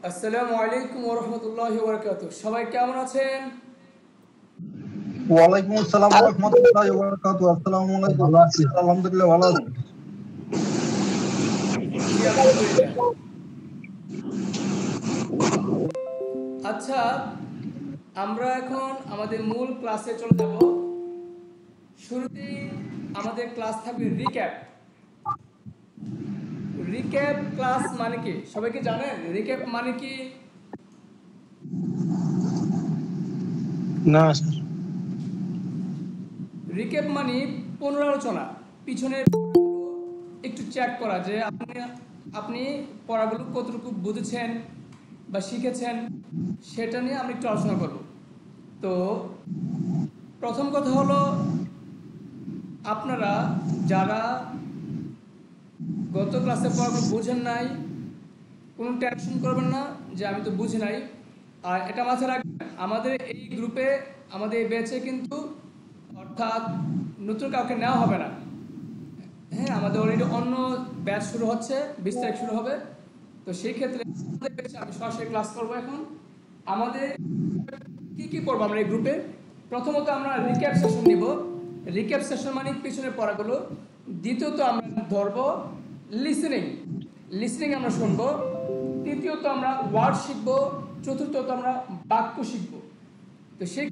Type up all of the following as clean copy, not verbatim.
আসসালামু আলাইকুম ওয়া রাহমাতুল্লাহি ওয়া বারাকাতুহু। সবাই কেমন আছেন? ওয়ালাইকুম আসসালাম ওয়া রাহমাতুল্লাহি ওয়া বারাকাতুহু। আসসালামু আলাইকুম। ভালো আছি। আলহামদুলিল্লাহ ভালো আছি। জি আলহামদুলিল্লাহ। আচ্ছা, আমরা এখন আমাদের মূল ক্লাসে চলে যাব। শুরুতেই আমাদের ক্লাস থাকবে রিক্যাপ। রিক্যাপ ক্লাস মানে কি? সবাই কি জানেন রিক্যাপ মানে কি? না স্যার। রিক্যাপ মানে পুনরালোচনা, পিছনের একটু চেক করা যে আপনি পড়াগুলো কতটুকু বুঝেছেন বা শিখেছেন, সেটা নিয়ে আমরা একটু আলোচনা করব। তো প্রথম কথা হলো, আপনারা যারা গত ক্লাসে পড়াগুলো বুঝেন নাই, কোনো টেনশন করবেন না যে আমি তো বুঝি নাই। আর এটা মাথায় রাখবেন, আমাদের এই গ্রুপে, আমাদের এই ব্যাচে কিন্তু অর্থাৎ নতুন কাউকে নেওয়া হবে না। হ্যাঁ, আমাদের অলরেডি অন্য ব্যাচ শুরু হচ্ছে, 20 তারিখ শুরু হবে। তো সেই ক্ষেত্রে আমাদের ব্যাচে আমি সরাসরি ক্লাস করবো। এখন আমাদের কি কি পড়বো আমরা এই গ্রুপে? প্রথমত আমরা রিক্যাপ সেশন নিব। রিক্যাপ সেশন মানে পিছনের পড়াগুলো। দ্বিতীয়ত আমরা ধরবো লিসেনিং, লিসেনিং আমরা শুনবো। তৃতীয়ত আমরা ওয়ার্ড শিখবো। চতুর্থত আমরা বাক্য শিখবো। তো সেই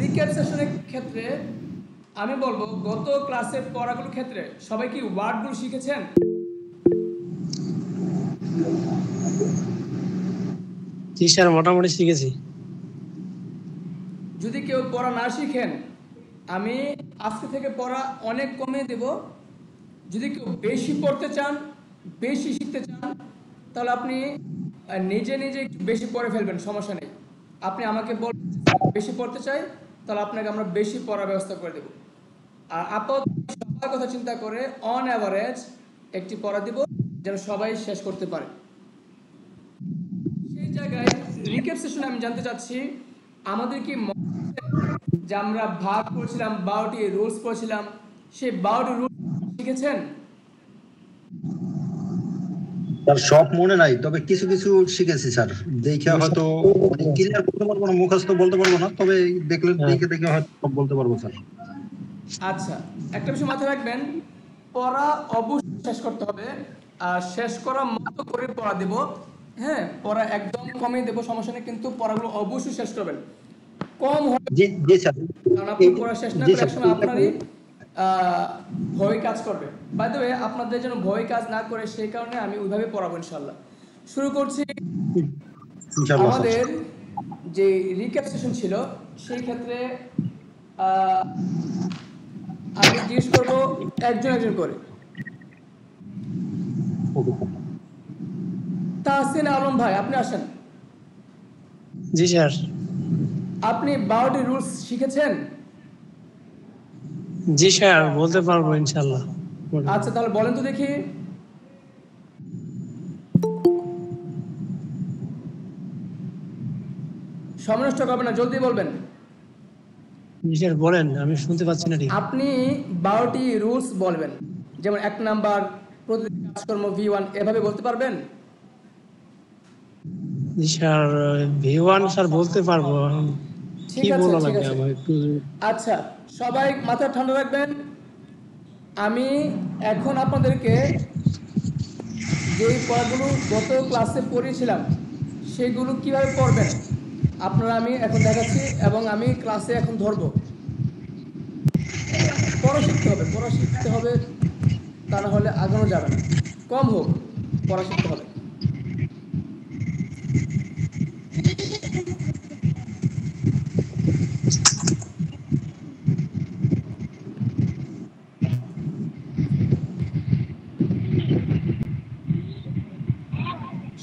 রিক্যাপ সেশনের ক্ষেত্রে আমি বলবো, গত ক্লাসের পড়াগুলোর ক্ষেত্রে সবাই কি ওয়ার্ডগুলো শিখেছেন? জি স্যার, মোটামুটি শিখেছি। যদি কেউ পড়া না শিখেন, আমি আজকে থেকে পড়া অনেক কমিয়ে দেব। যদি কেউ বেশি পড়তে চান, বেশি শিখতে চান, তাহলে আপনি নিজে নিজে একটু বেশি পড়ে ফেলবেন, সমস্যা নেই। আপনি আমাকে বলবেন বেশি পড়তে চাই, তাহলে আপনাকে আমরা বেশি পড়ার ব্যবস্থা করে দেব। আর আপাতত সবার কথা চিন্তা করে অন অ্যাভারেজ একটি পড়া দিব, যেন সবাই শেষ করতে পারে। সেই জায়গায় রিক্যাপ সেশনে আমি জানতে চাচ্ছি, আমাদের কি যে আমরা ভাগ করেছিলাম 12টি রুলস পড়েছিলাম, সেই 12টি রুলস শিখেছেন? স্যার সব মনে নাই, তবে কিছু কিছু শিখেছি স্যার। দেখে হয়তো ক্লিয়ার করতে পারবো না, মুখস্থ বলতে পারবো না, তবে দেখলে দেখে দেখে হয়তো সব বলতে পারবো স্যার। আচ্ছা, একটা বিষয় মাথায় রাখবেন, পড়া অবশ্যই শেষ করতে হবে। আর শেষ করার মতো করে পড়া দেব। হ্যাঁ, পড়া একদম কমিয়ে দেবো, সমস্যা নেই, কিন্তু পড়াগুলো অবশ্যই শেষ করবেন। কম হবে জি জি স্যার। কারণ আপনি পড়া শেষ না জি করে স্যার। একসময় আপনারই ভয় কাজ করবে। বাই দ্য ওয়ে, আপনাদের যেন ভয় কাজ না করে সেই কারণে আমি ওইভাবে পড়াবো ইনশাল্লাহ। শুরু করছি। ইনশাআল্লাহ স্যার। আমাদের যে রিক্যাপ সেশন ছিল, সেই ক্ষেত্রে আহ, আমি জিজ্ঞেস করবো একজন একজন করে। Okay sir. তাহসিন আলম ভাই, আপনি আসেন। জি স্যার। আপনি 12টি রুলস শিখেছেন? জি স্যার, বলতে পারবো ইনশাল্লাহ। আচ্ছা, তাহলে বলেন তো দেখি। সময় নষ্ট করবেন না, জলদি বলবেন। জি স্যার, বলেন, আমি শুনতে পাচ্ছি না ঠিক। আপনি 12টি রুলস বলবেন। যেমন 1 নাম্বার, প্রতিদিন কাজকর্ম V1, এভাবে বলতে পারবেন? জি স্যার, V1 স্যার বলতে পারবো। কি ঠিক আছে, বলা ঠিক লাগবে আছে। আমার একটু? আচ্ছা, সবাই মাথা ঠান্ডা রাখবেন। আমি এখন আপনাদেরকে যেই পড়াগুলো গত ক্লাসে পড়িয়েছিলাম, সেগুলো কিভাবে পড়বেন আপনারা আমি এখন দেখাচ্ছি, এবং আমি ক্লাসে এখন ধরবো। পড়া শিখতে হবে, পড়া শিখতে হবে, তা না হলে আগানো যাবে না। কম হোক, পড়া শিখতে হবে।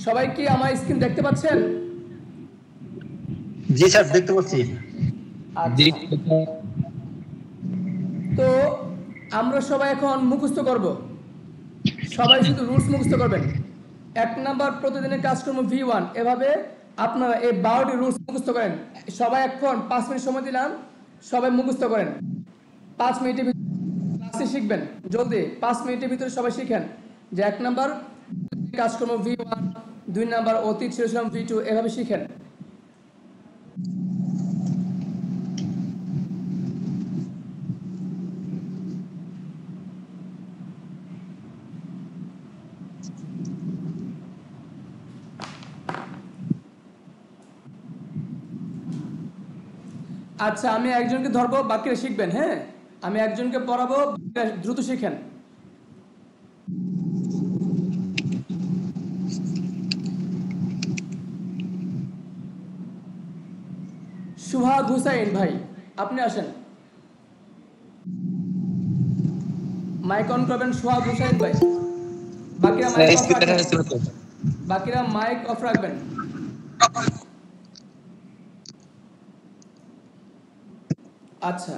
সবাই কি আমার স্ক্রিন দেখতে পাচ্ছেন? জি স্যার, দেখতে পাচ্ছি। আচ্ছা, তো আমরা সবাই এখন মুখস্থ করব। সবাই শুধু রুলস মুখস্থ করবেন। 1 নাম্বার, প্রতিদিনের কাজকর্ম V1, এভাবে আপনারা এই 12টি রুলস মুখস্থ করেন। সবাই এখন 5 মিনিট সময় দিলাম, সবাই মুখস্থ করেন। 5 মিনিটের ভিতরে ক্লাসে শিখবেন। জলদি 5 মিনিটের ভিতরে সবাই শিখেন যে 1 নাম্বার, কাজকর্ম V1, 2 নাম্বার অতীত শিরোনাম V2, এভাবে শিখেন। আচ্ছা, আমি একজনকে ধরবো, বাকিরা শিখবেন। হ্যাঁ, আমি একজনকে পড়াবো, দ্রুত শিখেন। সুহাগ হুসাইন ভাই, আপনি আসেন, মাইক অন করবেন। সুহাগ হুসাইন ভাই, বাকিরা মাইক অফ রাখবেন। বাকিরা মাইক অফ রাখবেন। আচ্ছা,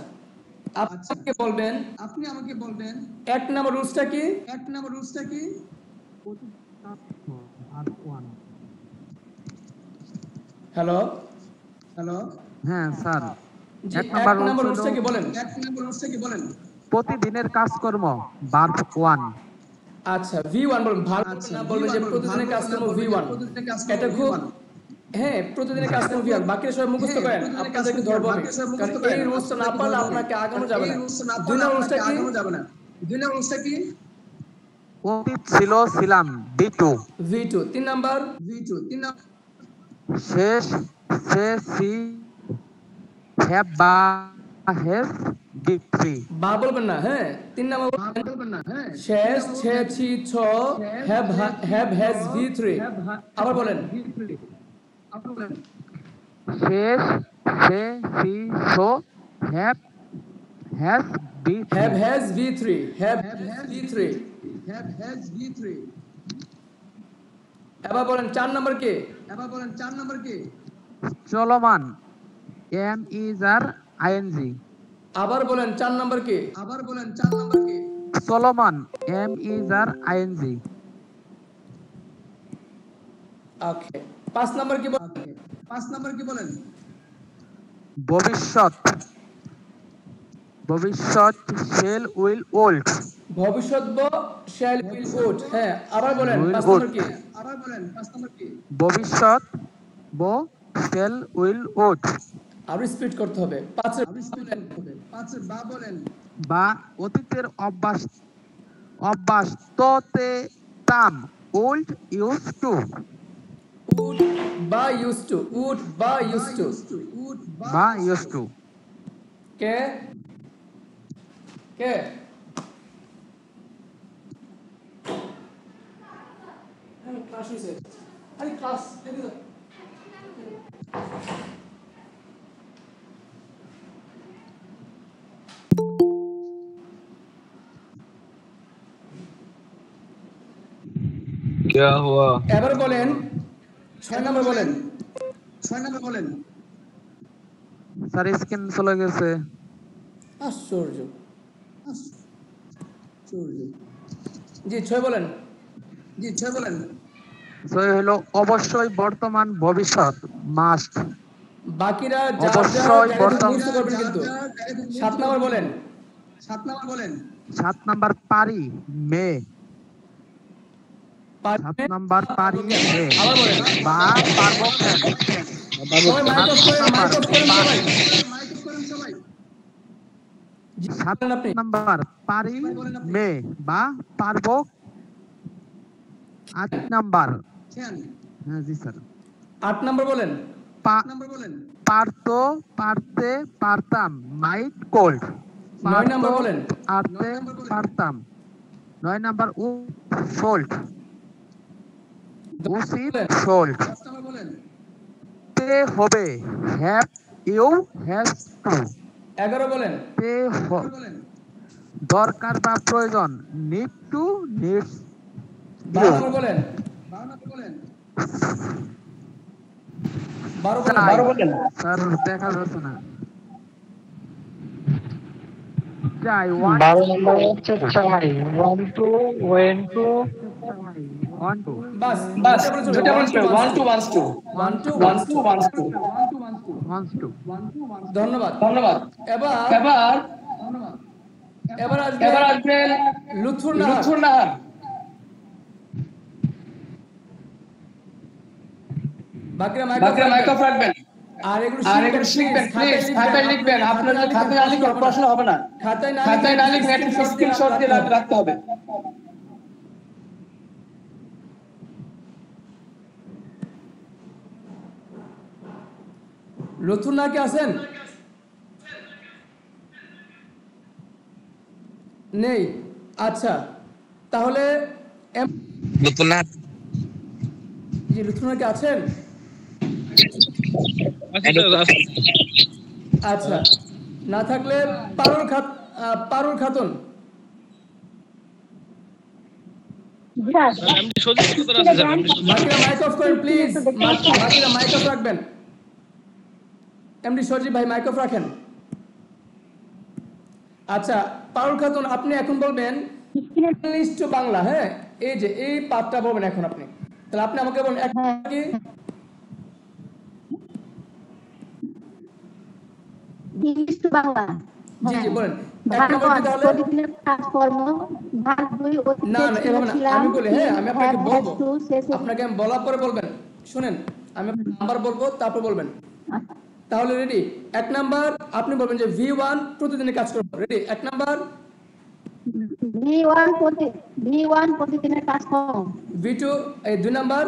আপনি আমাকে বলবেন 1 নম্বর রুলসটা কি? হ্যালো, হ্যাঁ স্যার, জি, 1 1 নম্বর নম্বর রুলস রুলসটা কি বলেন? প্রতিদিনের কাজকর্ম ভার্ব 1। আচ্ছা, V1 বলুন, ভালো না, বলবেন যে প্রতিদিনের কাজকর্ম V1। এটা খুব, হ্যাঁ, প্রতিদিনের কাজকর্ম V1। বাকিরা সবাই মুখস্থ করেন, আপনাদেরকে ধরবো আমি, কারণ এই রুলসটা না পারলে আপনাকে আগানো যাবে না। 2 নম্বর রুলসটা কি? অতীত ছিল ছিলাম B2। V2। 3 নাম্বার শেষ সে সি হ্যাভ বা হ্যাজ B3। বা বলবেন না। হ্যাঁ, 3 নাম্বার শেষ ছে ছি ছ হ্যাভ হ্যাজ V3। আবার বলেন। শেষ সে সি সো have has B3। Have has V3। Have V3। এবার বলেন 4 নাম্বার কি? চলমান M is আর ING। আবার বলেন 4 নাম্বার কি? চলমান M is আর ING। ওকে, 5 নাম্বার কি বলেন? ভবিষ্যৎ shall will would। ভবিষ্যৎ শ্যাল উইল উড। হ্যাঁ, আবার বলেন Will 5 would। নাম্বার কি? ভবিষ্যৎ shall will would। আর স্পিড করতে হবে। 5 এর বা অতীতের অভ্যাস তোতে তাম would used to। উড বা ইউজড টু। উড বা ইউজড টু। কে ক্লাস হইছে। আরে ক্লাস এদিকে দাও। क्या हुआ? এবার বলেন 6 নাম্বার বলেন। স্যার স্ক্রিন চলে গেছে। আশ্চর্য। জি 6 বলেন। সই হলো অবশ্যই বর্তমান ভবিষ্যৎ মাস্ট। বাকিরা অবশ্যই বর্তমান মুখস্থ করবেন কিন্তু। 7 নাম্বার বলেন। 7 নাম্বার পারি মে। 7 নাম্বার পারি মে আবার বলেন। বা পারবো কেন। সবাই মাইক অফ করেন, মাইক অফ করেন সবাই। 7 নাম্বার পারি মে বা পারবো। 8 নাম্বার, হ্যাঁ জি স্যার, 8 নাম্বার বলেন। পারতো পারতে পারতাম মাইট কোল্ড। 9 নাম্বার বলেন। পারতে পারতাম। 9 নাম্বার সোল্ড উচিত সোল্ড। তে হবে হ্যাভ ইউ হ্যাভ টু। 11 বলেন। তে দরকার বা প্রয়োজন নিড টু নিডস। 12 নাম্বার বলেন। 12 বলেন। স্যার দেখা যাচ্ছে না। চাই 12 নম্বর হচ্ছে চাই। 1 2 when to 1 2 বাস দুইটা বলতে 1 2 1 2 1 2 1 2 1 2 wants to। ধন্যবাদ। এবার আসবে আসবে লুৎফুর লুৎফুর নাহার। নাহার। বাকিরা বাকিরা মাইক মাইক অফ অফ রাখবেন। আর এগুলো আর এগুলো শিখবেন প্লিজ, খাতায় লিখবেন। আপনারা যদি খাতায় না লিখেন প্রশ্ন হবে না। খাতায় না লিখলে একটা স্ক্রিনশট দিয়ে রাখতে হবে। লুৎফুন নাকি আছেন? নেই। আচ্ছা, তাহলে জি লুৎফুন নাকি আছেন? আচ্ছা, না থাকলে পারুল খাতুন। বাকিরা মাইক অফ করেন প্লিজ, বাকিরা মাইক অফ রাখবেন। এমডি সজীব ভাই মাইক অফ রাখেন। আচ্ছা পারুল খাতুন, আপনি এখন বলবেন ইংলিশ টু বাংলা। হ্যাঁ, এই যে এই পাঠটা বলবেন এখন আপনি। তাহলে আপনি আমাকে বলুন এক কি ইংলিশ টু বাংলা। জি জি বলেন এক নম্বর কি তাহলে? প্রতিদিনের কাজকর্ম। ভাগ 2 না না এভাবে না, আমি বলি। হ্যাঁ, আমি আপনাকে বলবো, শেষে আপনাকে আমি বলার পরে বলবেন। শুনেন, আমি নাম্বার বলবো তারপর বলবেন। তাহলে রেডি? এক নাম্বার আপনি বলবেন যে V1 প্রতিদিনের কাজ করব। রেডি? এক নাম্বার V1 প্রতিদিনের কাজকর্ম। V2 এই দুই নাম্বার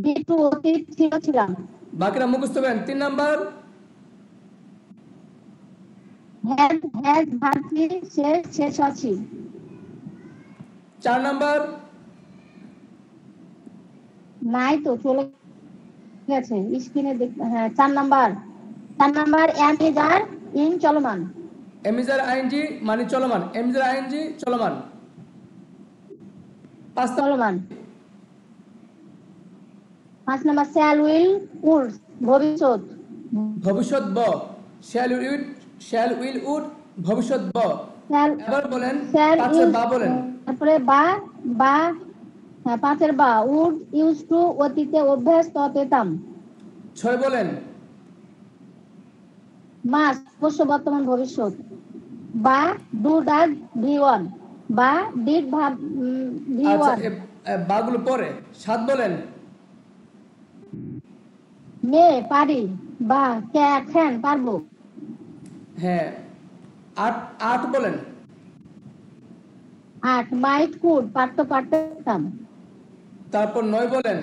V2 অতীত ছিলাম। বাকিরা মুখস্থ করেন। তিন নাম্বার হ্যাজ ভার্বটি শেষ আছি। চার নাম্বার নাই তো, চলে গেছে স্ক্রিনে দেখ। হ্যাঁ, 4 নাম্বার এম ইজ আর ইন চলমান। এমিজার আইএনজি মানে চলমান। এমিজার আইএনজি চলমান। চলমান। 5 নাম্বার শ্যাল উইল উড ভবিষ্যৎ। ভবিষ্যৎ ব। শ্যাল উইল উড ভবিষ্যৎ ব। এবার বলেন পাঁচের বা বলেন। তারপরে বা হ্যাঁ 5 বা উড ইউজ টু অতীতে অভ্যাস পেতাম। 6 বলেন মাস ভবিষ্য বর্তমান ভবিষ্যৎ। বা ডু ডাজ V1 বা ডিড ভাব আচ্ছা V1। বাগুলো পরে। 7 বলেন মে পারি বা ক্যান পারবো। হ্যাঁ 8 বলেন 8 মাইট কুড পারতাম। তারপর 9 বলেন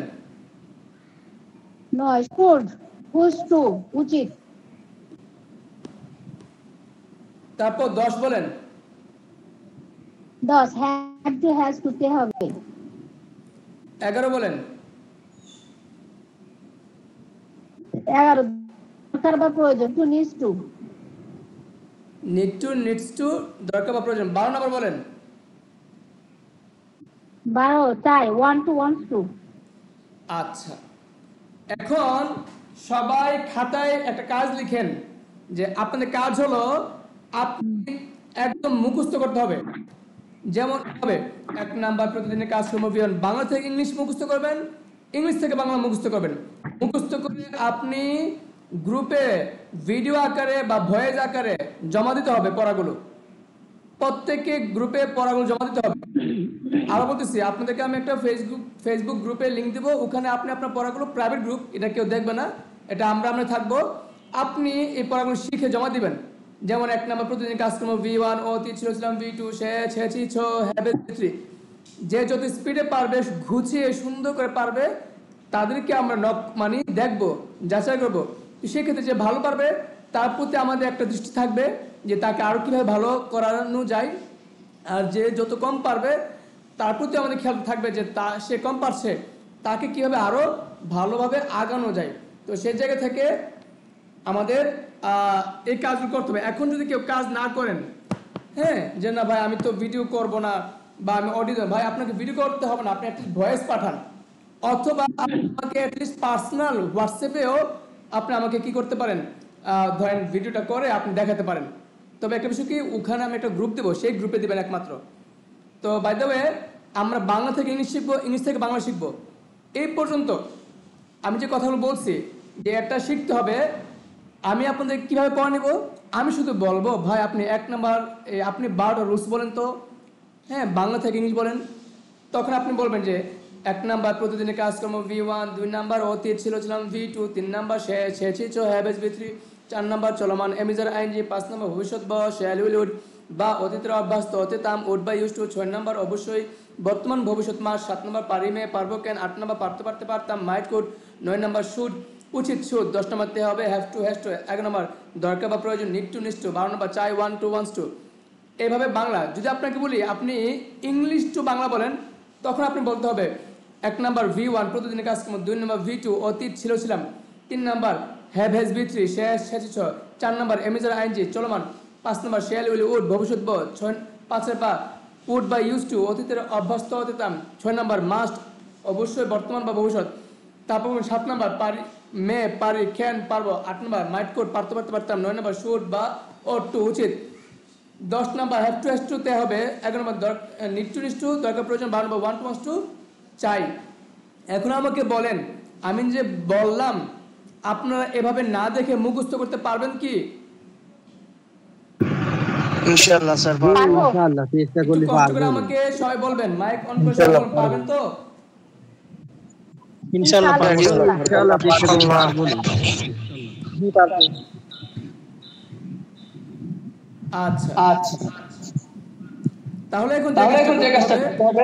9 শুড টু উচিত। তারপর 10 বলেন 10 হ্যাজ টু তে হবে। 11 বলেন 11 দরকার বা প্রয়োজন টু নিডস নিডস টু দরকার বা প্রয়োজন। 12 নম্বর বলেন 12 চাই ওয়ান্টস টু। আচ্ছা, এখন সবাই খাতায় একটা কাজ লিখেন যে আপনাদের কাজ হলো আপনি একদম মুখস্থ করতে হবে। যেমন হবে 1 নাম্বার প্রতিদিনের কাজ কর্মবিধান বাংলা থেকে ইংলিশ মুখস্থ করবেন, ইংলিশ থেকে বাংলা মুখস্থ করবেন। মুখস্থ করে আপনি গ্রুপে ভিডিও আকারে বা ভয়েস আকারে জমা দিতে হবে পড়াগুলো। প্রত্যেককে গ্রুপে পড়াগুলো জমা দিতে হবে। আবার বলতেছি, আপনাদেরকে আমি একটা ফেসবুক গ্রুপে লিংক দেবো। ওখানে আপনি আপনার পড়াগুলো, প্রাইভেট গ্রুপ, এটা কেউ দেখবে না, এটা আমরা থাকবো। আপনি এই পড়াগুলো শিখে জমা দিবেন। যেমন 1 নাম্বার প্রতিদিন কাজকর্ম V1 অতীত ছিলাম V2 ছেছি ছ হ্যাবে 3। যে যত স্পিডে পারবে, ঘুচিয়ে সুন্দর করে পারবে, তাদেরকে আমরা দেখবো, যাচাই করবো। সেক্ষেত্রে যে ভালো পারবে তার প্রতি আমাদের একটা দৃষ্টি থাকবে যে তাকে আরো কিভাবে ভালো করানো যায়। আর যে যত কম পারবে তার প্রতি আমাদের খেয়াল থাকবে যে সে কম পারছে, তাকে কিভাবে আরো ভালোভাবে আগানো যায়। তো সেই জায়গা থেকে আমাদের এই কাজগুলো করতে হবে। এখন যদি কেউ কাজ না করেন, হ্যাঁ, যে না ভাই আমি তো ভিডিও করব না বা আমি অডিও, ভাই আপনাকে ভিডিও করতে হবে না, আপনি অ্যাটলিস্ট ভয়েস পাঠান, অথবা আমাকে অ্যাটলিস্ট পার্সোনাল হোয়াটসঅ্যাপেও আপনি আমাকে কি করতে পারেন, ধরেন ভিডিওটা করে আপনি দেখাতে পারেন। তবে একটা বিষয় কি, ওখানে আমি একটা গ্রুপ দেবো, সেই গ্রুপে দেবেন একমাত্র। তো বাই দ্য ওয়ে, আমরা বাংলা থেকে ইংলিশ শিখবো, ইংলিশ থেকে বাংলা শিখবো। এই পর্যন্ত আমি যে কথাগুলো বলছি যে একটা শিখতে হবে, আমি আপনাদের কিভাবে পড়া নেব, আমি শুধু বলবো ভাই আপনি 1 নাম্বার আপনি 12টা রুলস বলেন তো, হ্যাঁ, বাংলা থেকে ইংলিশ বলেন। তখন আপনি বলবেন যে 1 নাম্বার প্রতিদিনের কাজকর্ম V1, 2 নাম্বার অতীত ছিলাম V2, 3 নাম্বার শেষ হ্যাভ হ্যাজ V3, 4 নাম্বার চলমান এমিজার আইএনজি, 5 নাম্বার ভবিষ্যৎ ব শ্যাল উইল উড বা অতীতের অভ্যাস তো অতীতাম উড বা ইউজ টু, 6 নাম্বার অবশ্যই বর্তমান ভবিষ্যৎ মাস, 7 নাম্বার পারি মে পারবো কেন, 8 নাম্বার পারতে পারতাম মাইট কুড, 9 নাম্বার শুড উচিত শুড, 10 নাম্বার তে হবে have to has two, 11 number দরকার বা প্রয়োজন need to needs two, 12 number চাই ওয়ান টু ওয়ান্টস টু। এইভাবে বাংলা যদি আপনাকে বলি আপনি ইংলিশ টু বাংলা বলেন তখন আপনি বলতে হবে 1 নাম্বার V1 প্রতিদিনের কাজকর্ম, 2 নাম্বার V2 অতীত ছিলাম, 3 নাম্বার হ্যাভ হ্যাজ V3 শেষ 4 নাম্বার এমিজার আইএনজি চলমান, 5 নাম্বার শ্যাল উইল উড ভবিষ্যৎ ব, 5 পা উড বা ইউজ টু অতীতের অভ্যস্ত অতীতাম, 6 নাম্বার মাস্ট অবশ্যই বর্তমান বা ভবিষ্যৎ, তারপর 7 নাম্বার পারি ক্যান পারবো, 8 নাম্বার মাইট কোড পারতে পারতাম, 9 নাম্বার শুড বা ওড টু উচিত, 10 number have to has to তে হবে, 11 number need to needs to দরকার প্রয়োজন, 12 number want to wants to চাই। এখন আমাকে বলেন আমি যে বললাম আপনারা এভাবে না দেখে মুখস্থ করতে পারবেন কি? ইনশাআল্লাহ স্যার পারবো। ইনশাআল্লাহ চেষ্টা একটু করলে কষ্ট পারবো করে আমাকে সবাই বলবেন, মাইক অন করে সবাই বলুন, পারবেন তো? ইনশাআল্লাহ পারবো ইনশাআল্লাহ চেষ্টা করলে পারবো আচ্ছা আচ্ছা তাহলে এখন যে কাজটা করতে হবে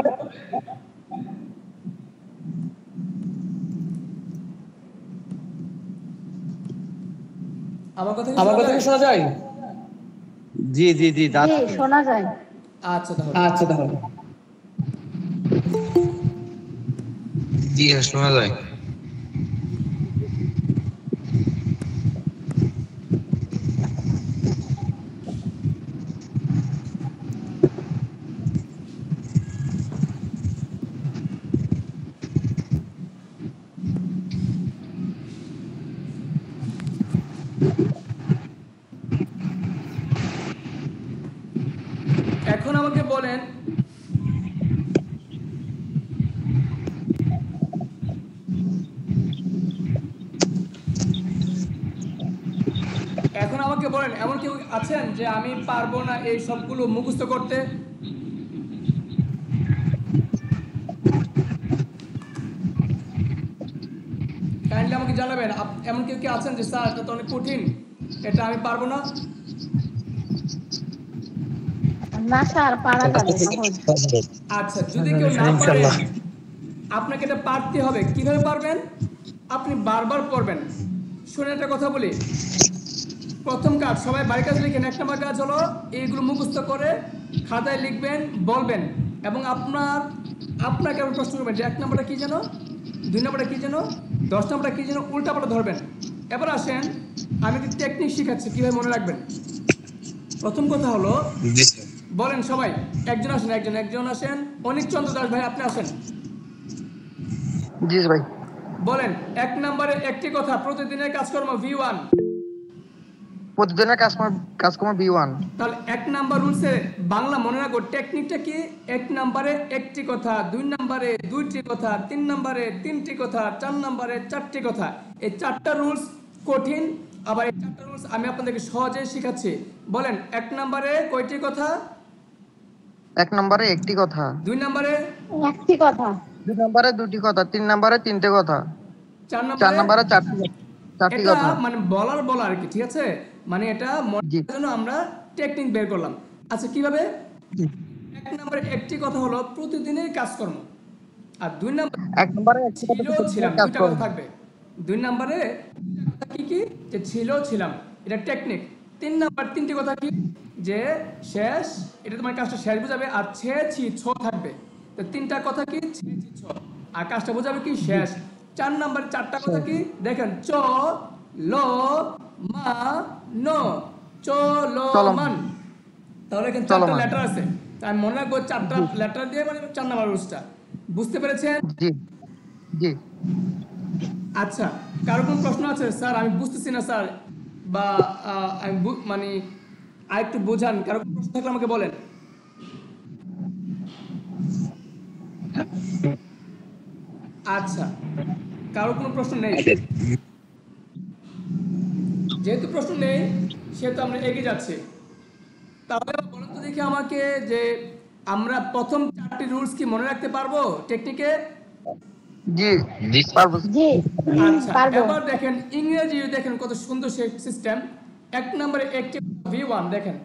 আমার কথা আমার কথা কি শোনা যায়? জি জি জি জি শোনা যায়। আচ্ছা তাহলে জি শোনা যায়। এখন আমাকে বলেন এমন কেউ আছেন যে আমি পারবো না এই সবগুলো মুখস্থ করতে? কাইন্ডলি আমাকে জানাবেন এমন কেউ কি আছেন যে স্যার এটা তো অনেক কঠিন, এটা আমি পারবো না? না স্যার পারা যাবে সহজ। আচ্ছা যদি কেউ না পারে আপনাকে এটা পারতে হবে। কিভাবে পারবেন? আপনি বারবার পড়বেন। শুনে একটা কথা বলি, প্রথম কাজ সবাই বাড়ির কাজ লিখেন। 1 নম্বর কাজ হলো এইগুলো মুখস্থ করে খাতায় লিখবেন, বলবেন এবং আপনাকে আবার প্রশ্ন করবেন যে 1 নম্বরটা কি যেন, 2 নম্বরটা কি যেন, 10 নম্বরটা কি যেন, উল্টাপাল্টা ধরবেন। এবার আসেন আমি একটি টেকনিক শেখাচ্ছি কিভাবে মনে রাখবেন। প্রথম কথা হলো বলেন সবাই, একজন আসেন। অনিক চন্দ্র দাস ভাই আপনি আসেন। জি ভাই বলেন 1 নম্বরে একটি কথা, প্রতিদিনের কাজকর্ম V1। প্রতিদিনের কাজকর্ম B1। তাহলে 1 নাম্বার রুলসে বাংলা মনে রাখো টেকনিকটা কি? 1 নম্বরে একটি কথা, 2 নম্বরে 2টি কথা, 3 নম্বরে 3টি কথা, 4 নম্বরে 4টি কথা। এই 4টা রুলস কঠিন, আবার এই 4টা রুলস আমি আপনাদেরকে সহজে শেখাচ্ছি। বলেন 1 নম্বরে কয়টি কথা? 1 নম্বরে একটি কথা, 2 নম্বরে একটি কথা, 2 নম্বরে 2টি কথা, 3 নম্বরে 3টে কথা, 4 4 নম্বরে 4টি এটা কথা। মানে বলা আর কি, ঠিক আছে? মানে এটা মনের জন্য আমরা টেকনিক বের করলাম। আচ্ছা কিভাবে? 1 নম্বরে একটি কথা হলো প্রতিদিনের কাজকর্ম, আর 2 নম্বরে 1 নম্বরে একটি কথা ছিলাম, কাজ দুইটা করব। কথা থাকবে। 2 নম্বরে কি যে ছিলাম, এটা টেকনিক। 3 নাম্বার 3টি কথা কি যে শেষ, এটা তোমার কাজটা শেষ বোঝাবে, আর ছি ছ থাকবে। তো 3টা কথা কি ছি ছ, আর কাজটা বোঝাবে কি শেষ। 4 নাম্বার 4টা কথা কি দেখেন, চ ল মা ন, চলমান। তাহলে এখানে 4টা লেটার আছে, তাই আমি মনে রাখবো 4টা লেটার দিয়ে মানে 4 নাম্বার রুলসটা। বুঝতে পেরেছেন? জি জি। আচ্ছা কারো কোনো প্রশ্ন আছে? স্যার আমি বুঝতেছি না স্যার, বা আমি মানে আরেকটু বোঝান। কারো কোনো প্রশ্ন থাকলে আমাকে বলেন। আচ্ছা কারো কোনো প্রশ্ন নেই? যেহেতু প্রশ্ন নেই সেহেতু আমরা এগিয়ে যাচ্ছি। তাহলে বলেন তো দেখি আমাকে যে আমরা প্রথম 4টি রুলস কি মনে রাখতে পারবো টেকনিকে? জি জি পারবো জি আচ্ছা পারবো। এবার দেখেন ইংরেজি দেখেন কত সুন্দর সিস্টেম। এক নম্বরে একটি V1 দেখেন,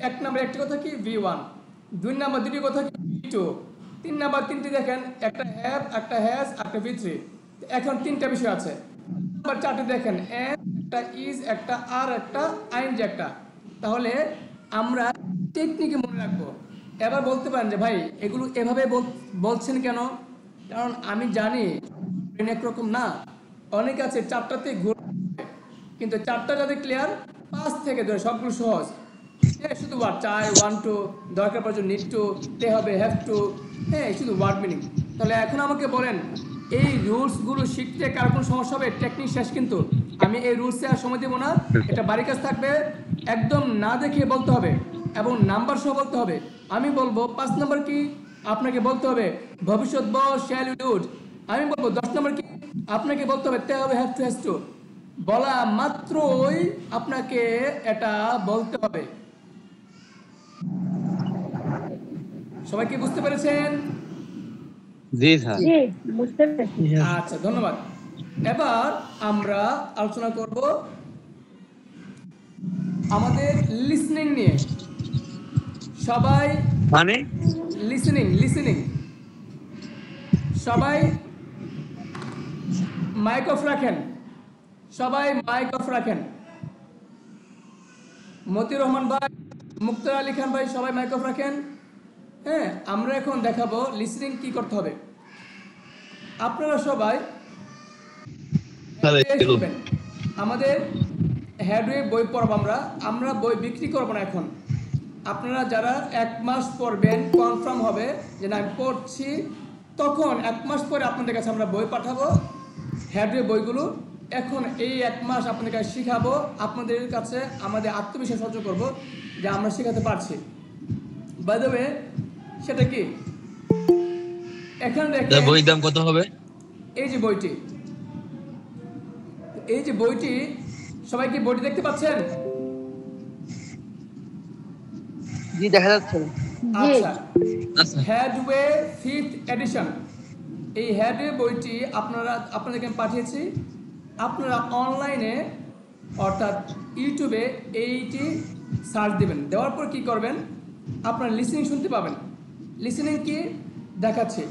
এক নম্বরে একটি কথা কি V1, দুই নম্বর দুটি কথা কি V2, তিন নম্বর তিনটি দেখেন একটা হ্যাভ একটা হ্যাজ একটা V3। এখন তিনটা বিষয় আছে। নাম্বার চারটি দেখেন একটা ইজ একটা আর একটা আইনজি একটা। তাহলে আমরা টেকনিকে মনে রাখবো। এবার বলতে পারেন যে ভাই এগুলো এভাবে বলছেন কেন? কারণ আমি জানি ব্রেন একরকম না, অনেক আছে চারটাতে ঘুরে, কিন্তু চারটা যাদের ক্লিয়ার, পাঁচ থেকে ধরে সবগুলো সহজ। শুধু ওয়ার্ড চাই, ওয়ান টু, দরকার পড়ছে নিড টু, তে হবে হ্যাভ টু, হ্যাঁ শুধু ওয়ার্ড মিনিং। তাহলে এখন আমাকে বলেন এই রুলসগুলো শিখতে কার কোনো সমস্যা হবে? টেকনিক শেষ, কিন্তু আমি এই রুলসে আর সময় দেবো না। এটা বাড়ির কাজ থাকবে, একদম না দেখে বলতে হবে এবং নাম্বার সহ বলতে হবে। আমি বলবো 5 নম্বর কি, আপনাকে বলতে হবে ভবিষ্যৎ বল শ্যাল উড। আমি বলবো 10 নম্বর কি, আপনাকে বলতে হবে তে হবে হ্যাভ টু হ্যাজ টু। বলা মাত্রই আপনাকে এটা বলতে হবে। সবাই কি বুঝতে পেরেছেন? জি স্যার। জি বুঝতে পেরেছি। আচ্ছা ধন্যবাদ। এবার আমরা আলোচনা করব আমাদের লিসনিং নিয়ে। সবাই মানে লিসনিং সবাই মাইক অফ রাখেন, সবাই মাইক অফ রাখেন। মতিউর রহমান ভাই, মুক্তার আলী খান ভাই, সবাই মাইক অফ রাখেন। হ্যাঁ, আমরা এখন দেখাবো লিসনিং কি করতে হবে। আপনারা সবাই শুনবেন। আমাদের হেডওয়ে বই পড়ব, আমরা বই বিক্রি করবো না এখন। আপনারা যারা 1 মাস পড়বেন, কনফার্ম হবে যে না আমি পড়ছি, তখন 1 মাস পরে আপনাদের কাছে আমরা বই পাঠাবো, হেডওয়ে বইগুলো। এখন এই 1 মাস আপনাদের কাছে শিখাবো, আপনাদের কাছে আমাদের আত্মবিশ্বাস অর্জন করবো যে আমরা শেখাতে পারছি। বাই দ্য ওয়ে, সেটা কি এখানে দেখেন বইয়ের দাম কত হবে? এই যে বইটি, সবাই কি বইটি দেখতে পাচ্ছেন? জি দেখা যাচ্ছে। জি আচ্ছা, হেডওয়ে 5th এডিশন, এই হেডওয়ে বইটি আপনাদেরকে আমি পাঠিয়েছি। আপনারা অনলাইনে অর্থাৎ ইউটিউবে এইটি সার্চ দিবেন, দেওয়ার পর কি করবেন, আপনারা লিসনিং শুনতে পাবেন। লিসনিং কি দেখাচ্ছে,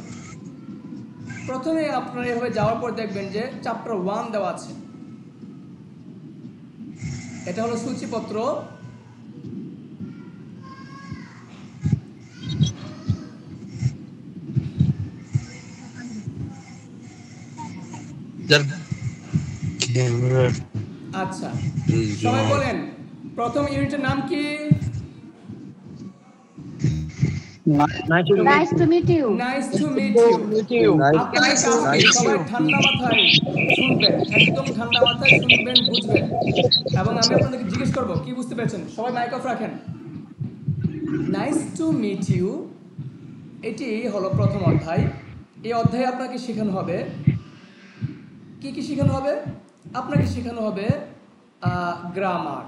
প্রথমে আপনারা এভাবে যাওয়ার পর দেখবেন যে চ্যাপ্টার 1 দেওয়া আছে। এটা হলো সূচিপত্র। আচ্ছা সবাই বলেন প্রথম ইউনিটের নাম কি? Nice to meet you. Nice to meet you. আপনারা সবাই ঠান্ডা মাথায় শুনবেন, একদম ঠান্ডা মাথায় শুনবেন, বুঝবেন। এবং আমি আপনাদেরকে জিজ্ঞেস করব কি বুঝতে পেরেছেন। সবাই মাইক অফ রাখেন। নাইস টু মিট ইউ, এটি হলো প্রথম অধ্যায়। এই অধ্যায়ে আপনাকে শেখানো হবে কি কি শেখানো হবে? আপনাকে শেখানো হবে গ্রামার।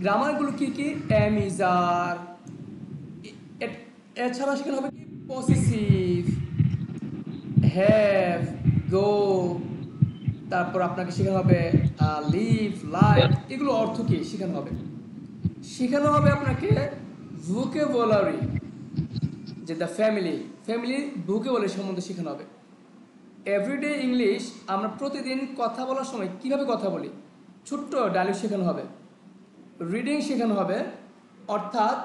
গ্রামারগুলো কি কি? এম, ইজ, আর। এছাড়া শেখানো হবে কি? পসেসিভ, হ্যাভ, গো। তারপর আপনাকে শেখানো হবে লিভ, লাইক, এগুলো অর্থ কি শেখানো হবে। শেখানো হবে আপনাকে ভোকাবুলারি, যে দ্য ফ্যামিলি ভোকাবুলারি সম্বন্ধে শেখানো হবে। এভরিডে ইংলিশ, আমরা প্রতিদিন কথা বলার সময় কিভাবে কথা বলি, ছোট্ট ডায়লগ শেখানো হবে। রিডিং শেখানো হবে, অর্থাৎ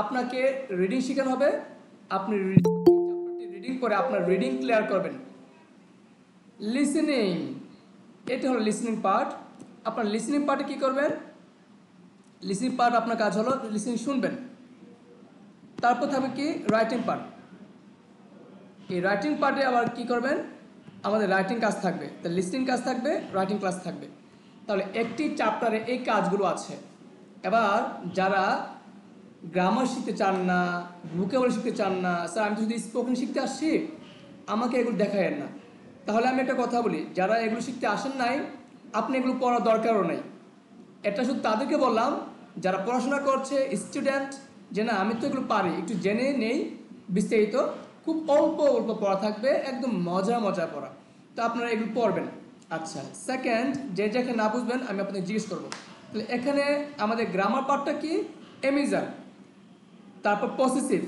আপনাকে রিডিং শেখানো হবে। আপনি রিডিং করে আপনার রিডিং ক্লিয়ার করবেন। লিসেনিং, এটা হলো লিসেনিং পার্ট। আপনার লিসেনিং পার্টে কি করবেন? লিসেনিং পার্ট আপনার কাজ হলো লিসেনিং শুনবেন। তারপর থাকবে কি? Writing part. এই রাইটিং পার্টে আবার কি করবেন? আমাদের রাইটিং কাজ থাকবে, তো লিসেনিং কাজ থাকবে, রাইটিং ক্লাস থাকবে। তাহলে একটি চ্যাপ্টারে এই কাজগুলো আছে। এবার যারা গ্রামার শিখতে চান না, ভোকাবুলারি শিখতে চান না, স্যার আমি যদি স্পোকেন শিখতে আসছি, আমাকে এগুলো দেখায়েন না, তাহলে আমি একটা কথা বলি, যারা এগুলো শিখতে আসেন নাই, আপনি এগুলো পড়ার দরকারও নেই। এটা শুধু তাদেরকে বললাম যারা পড়াশোনা করছে, স্টুডেন্ট, যে না আমি তো এগুলো পারি, একটু জেনে নেই বিস্তারিত, খুব অল্প অল্প পড়া থাকবে, একদম মজা মজা পড়া। তো আপনারা এগুলো পড়বেন। আচ্ছা, সেকেন্ড, যে যেখানে না বুঝবেন আমি আপনাকে জিজ্ঞেস করবো। তাহলে এখানে আমাদের গ্রামার পার্টটা কি? এম ইজ আর, তারপর পসেসিভ,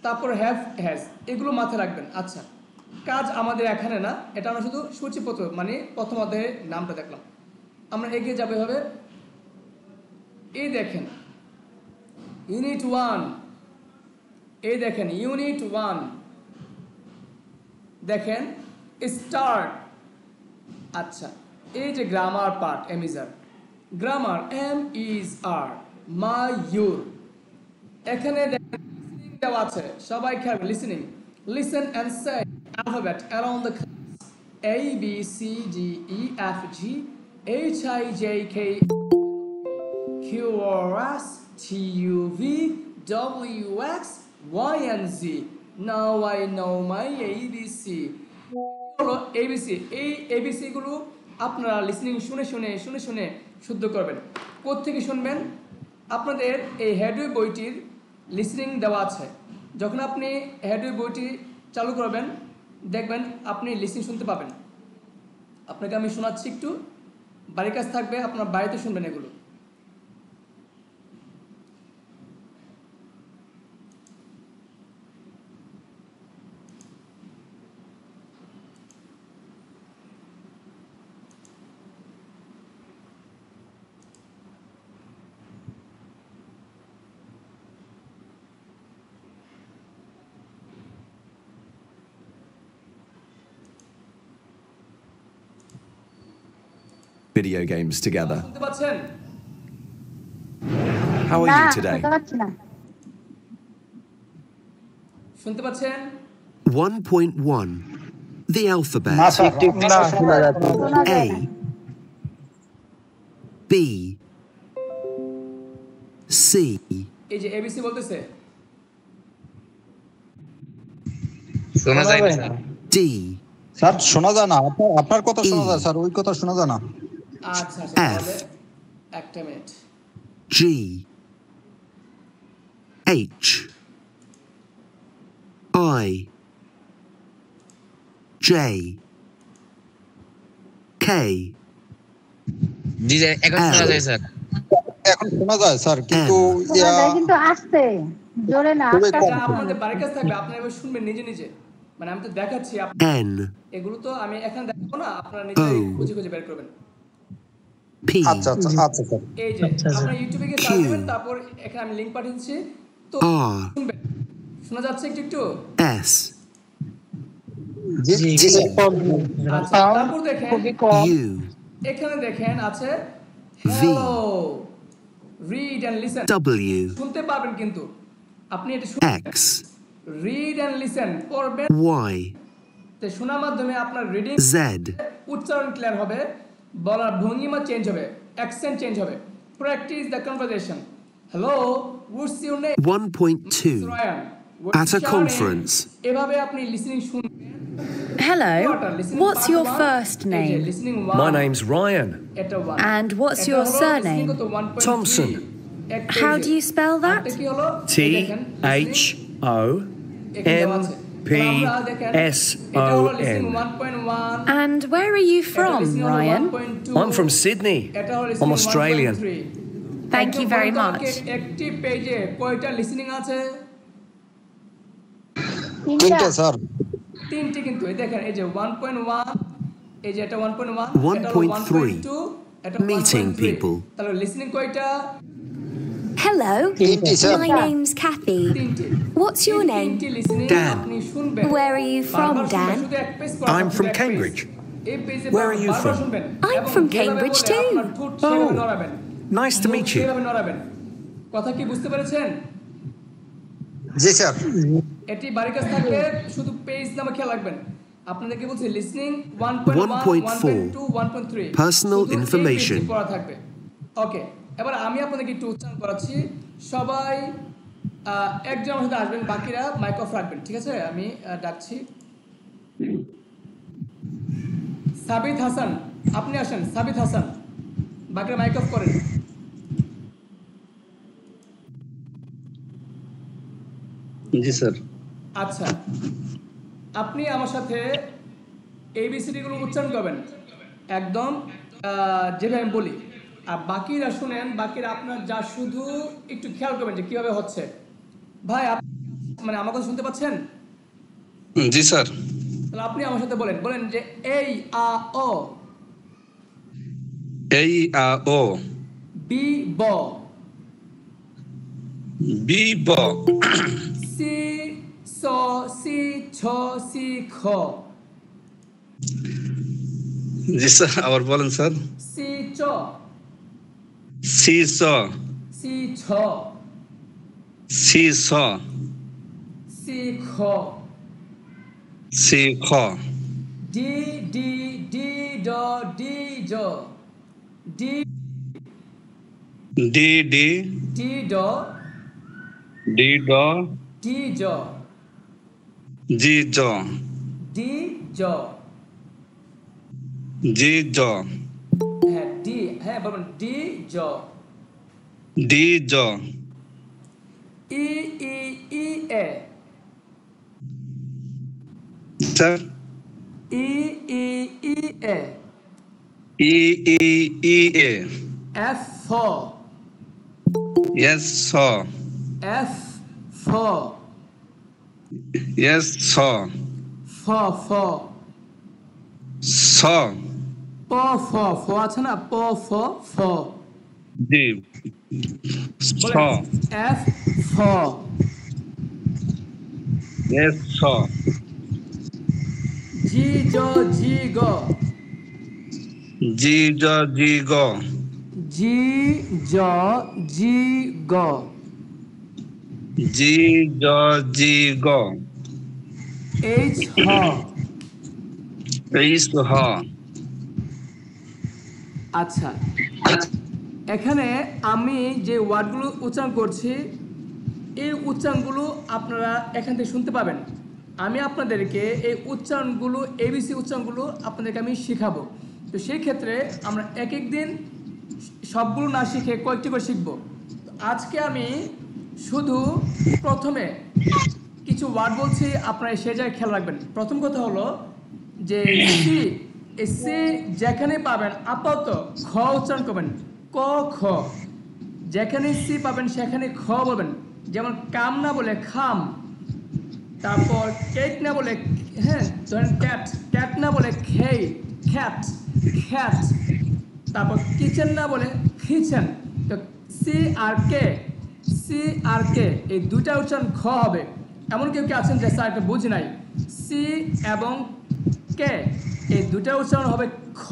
তারপর হ্যাভ হ্যাজ, এগুলো মাথায় রাখবেন। আচ্ছা, কাজ আমাদের এখানে না, এটা আমরা শুধু সূচিপত্র মানে প্রথম অধ্যায়ের নামটা দেখলাম। আমরা এগিয়ে যাবে হবে। এই দেখেন ইউনিট 1, এই দেখেন ইউনিট 1, দেখেন স্টার্ট। আচ্ছা, এই যে grammar part am is are, grammar am is are, my your, এখানে লিসেনিং দেওয়া আছে, সবাই খেয়াল listening. Listen and say alphabet around the class A B C D E F G H I J K Q R S T U V W X Y and Z. Now I know my ABC. হলো ABC। এই ABC গুলো আপনারা listening শুনে শুনে শুদ্ধ করবেন। কোত্থেকে শুনবেন? আপনাদের এই হেডওয়ে বইটির লিসেনিং দেওয়া আছে। যখন আপনি হেডওয়ে বইটি চালু করবেন দেখবেন আপনি লিসেনিং শুনতে পাবেন। আপনাকে আমি শোনাচ্ছি, একটু বাড়ির কাজ থাকবে, আপনার বাড়িতে শুনবেন এগুলো। video games together. শুনতে পাচ্ছেন? How are না you today? শুনতে পাচ্ছি না। শুনতে পাচ্ছেন? 1.1. The alphabet. না শোনা যাচ্ছে না। শোনা যায় A, না। B, C, এই যে এবিসি বলতেছে, শোনা যায় না স্যার। D, স্যার শোনা যায় না, আপনার কথা শোনা যায় স্যার, ওই কথা শোনা যায় না। আচ্ছা তাহলে একটা minute. G, H, I, J, K, G sir, এখন শোনা যায় স্যার। এখন শোনা যায় স্যার, কিন্তু শোনা যায় কিন্তু আসতে জোরে না, খুবই আস্তে কম। এটা আস্তে আপনাদের শোনা বাড়ির কাছে থাকবে, আপনারা এবার শুনবেন নিজে নিজে। মানে আমি তো দেখাচ্ছি, N, এগুলো তো আমি এখানে দেখাবো না, আপনারা নিজেই খুঁজে খুঁজে বের করবেন। P, আচ্ছা আচ্ছা আচ্ছা স্যার। এই যে আচ্ছা, আচ্ছা। আপনারা ইউটিউবে গিয়ে সার্চ দিবেন, তারপর এখানে আমি লিংক পাঠিয়ে দিচ্ছি, তো R, শুনবেন। শোনা যাচ্ছে একটু একটু? S, জি জি, জি স্যার। আচ্ছা, তারপর দেখেন খুবই কম। U, এখানে দেখেন আছে V, hello, read and listen, W, শুনতে পারবেন কিন্তু আপনি এটা শুনবেন, X, রিড এন্ড লিসেন পড়বেন। Y, তো শোনার মাধ্যমে আপনার রিডিং Z, উচ্চারণ ক্লিয়ার হবে, বলার ভঙ্গিমা চেঞ্জ হবে, অ্যাকসেন্ট চেঞ্জ হবে। Practice the conversation. Hello, what's your name? 1.2. Ryan. At a conference. এভাবে আপনি লিসেনিং শুনবেন। Hello, what's your first name? My name's Ryan. And what's your surname? Thompson. How do you spell that? THOMPSON. And where are you from, Ryan? I'm from Sydney. I'm Australian. Thank you very much. একটি পেজে কয়টা listening আছে? তিনটা sir. তিনটি কিন্তু এই দেখেন, এই যে 1.1, এই যে এটা 1.1, 1.3 meeting people. তাহলে লিসেনিং কয়টা? Hello, তিনটি স্যার। my name's Kathy. তিনটি। What's your name? তিনটি লিসেনিং Dan. আপনি শুনবেন। Where are you from, বারবার শুনবেন, Dan? শুধু এক পেজ করা I'm থাকবে, from এক পেজ। Cambridge. এই পেজে Where are you বারবার from? শুনবেন। I'm এবং from যেভাবে Cambridge বলে too. আপনার ঠোঁট সেভাবে নড়াবেন। Nice to meet মুখ you. সেভাবে নড়াবেন। কথা কি বুঝতে পেরেছেন? জি স্যার। এটি বাড়ির কাছে থাকলে শুধু পেজ নামে খেয়াল রাখবেন। আপনাদেরকে বলছি লিসেনিং 1.1, 1.2, 1.3 Personal শুধু এই information. পেজটি পড়া থাকবে। ওকে, এবার আমি আপনাদেরকে একটু উচ্চারণ করাচ্ছি। সবাই একজন আমার সাথে আসবেন, বাকিরা মাইক অফ রাখবেন, ঠিক আছে? আমি ডাকছি। সাবিত হাসান, আপনি আসেন। সাবিত হাসান, বাকিরা মাইক অফ করেন। জি স্যার। আচ্ছা, আপনি আমার সাথে ABCD গুলো উচ্চারণ করবেন একদম যেভাবে আমি বলি, আর বাকিরা শুনেন, বাকিরা আপনার যা শুধু একটু খেয়াল করবেন যে কিভাবে হচ্ছে। ভাই মানে আমার কথা শুনতে পাচ্ছেন? জি স্যার। তাহলে আপনি আমার সাথে বলেন যে এই আ ও, এই আ ও, বি ব, বি ব, সি স সি ছ সি খ, জি স্যার আবার বলেন স্যার। সি চ, সি স, সি ছ, সি স, সি খ, সি খ, ডি ডি ডি ড ডি জ, ডি ডি ডি, ডি ড ডি ড, ডি জ, জি জ, ডি জ, জি জ, হ্যাঁ ডি, হ্যাঁ বলবেন ডি জ, ডি জ, ই ই ই এ, স্যার ই ই ই এ, ই ই ই এ, এফ ফ, এস স, এফ ফ, এস স, ফ ফ, স, প ফ, ফ আছে না, প ফ ফ, জি, স, বলেন এফ ফ, এস স, জি জ জি গ, জি জ জি গ, জি জ জি গ, জি জ জি গ, এইচ হ, এইস হ। আচ্ছা, এখানে আমি যে ওয়ার্ডগুলো উচ্চারণ করছি এই উচ্চারণগুলো আপনারা এখান থেকে শুনতে পাবেন। আমি আপনাদেরকে এই উচ্চারণগুলো ABC উচ্চারণগুলো আপনাদেরকে আমি শেখাবো। তো সেই ক্ষেত্রে আমরা এক এক দিন সবগুলো না শিখে কয়েকটি করে শিখব। আজকে আমি শুধু প্রথমে কিছু ওয়ার্ড বলছি, আপনারা সেই জায়গায় খেয়াল রাখবেন। প্রথম কথা হলো যে সি, এই সি যেখানে পাবেন আপাতত খ উচ্চারণ করবেন, ক খ। যেখানে সি পাবেন সেখানে খ বলবেন, যেমন কাম না বলে খাম, তারপর কেক না বলে, হ্যাঁ ধরেন ক্যাট, ক্যাট না বলে খেই, খ্যাট, খ্যাট। তারপর কিচেন না বলে কিচেন। তো সি আর কে, সি আর কে এই দুইটা উচ্চারণ খ হবে। এমন কেউ কি আছেন যে স্যার এটা বুঝি নাই, সি এবং কে এই দুইটা উচ্চারণ হবে খ।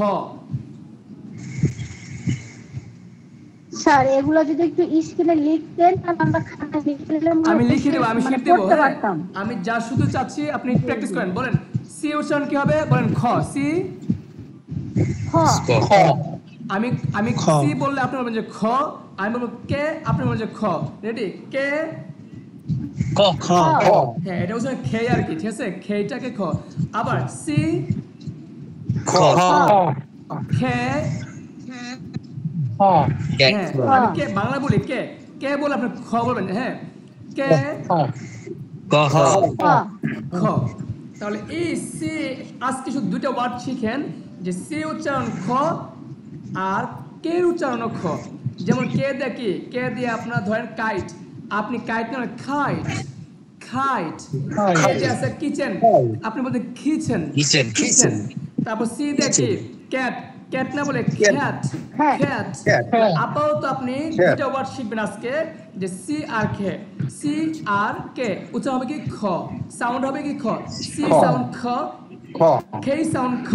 স্যার এগুলো যদি একটু স্ক্রিনে লিখতেন তাহলে আমরা খাতায় লিখে নিলে আমি লিখে দেবো, আমি শিখে দেবো। পড়তে পারতাম। আমি যা শুধু চাচ্ছি আপনি প্র্যাকটিস করেন। বলেন সি উচ্চারণ কি হবে, বলেন খ, সি খ, আমি সি বললে আপনি বলবেন যে খ, আমি বলবো কে, আপনি বলবেন যে খ। রেডি? কে খ খ হ্যাঁ, এটা হচ্ছে খে আর কি, ঠিক আছে? খেটাকে খ। আবার সি খ খে, কে, হ্যাঁ আমি কে বাংলা বলি, কে কে বলে আপনি খ বলবেন, হ্যাঁ কে ক, খ, খ। তাহলে এই সি আজকে শুধু দুটো ওয়ার্ড শিখেন, যে সি উচ্চারণ খ আর কে উচ্চারণ খ। যেমন কে দেখি, কে দিয়ে আপনার ধরেন কাইট, আপনি কাইট না খাইট, খাইট। কে যে আছে কিচেন, আপনি বলতে কিচেন, কিচেন, কিচেন। তারপর সি দেখি ক্যাট, ক্যাট না বলে ক্যাট, ক্যাট। আপাতত আপনি দুটো ওয়ার্ড শিখবেন আজকে, যে সি আর কে, সি আর কে উচ্চারণ হবে কি খ, সাউন্ড হবে কি খ, সি সাউন্ড খ, কে সাউন্ড খ।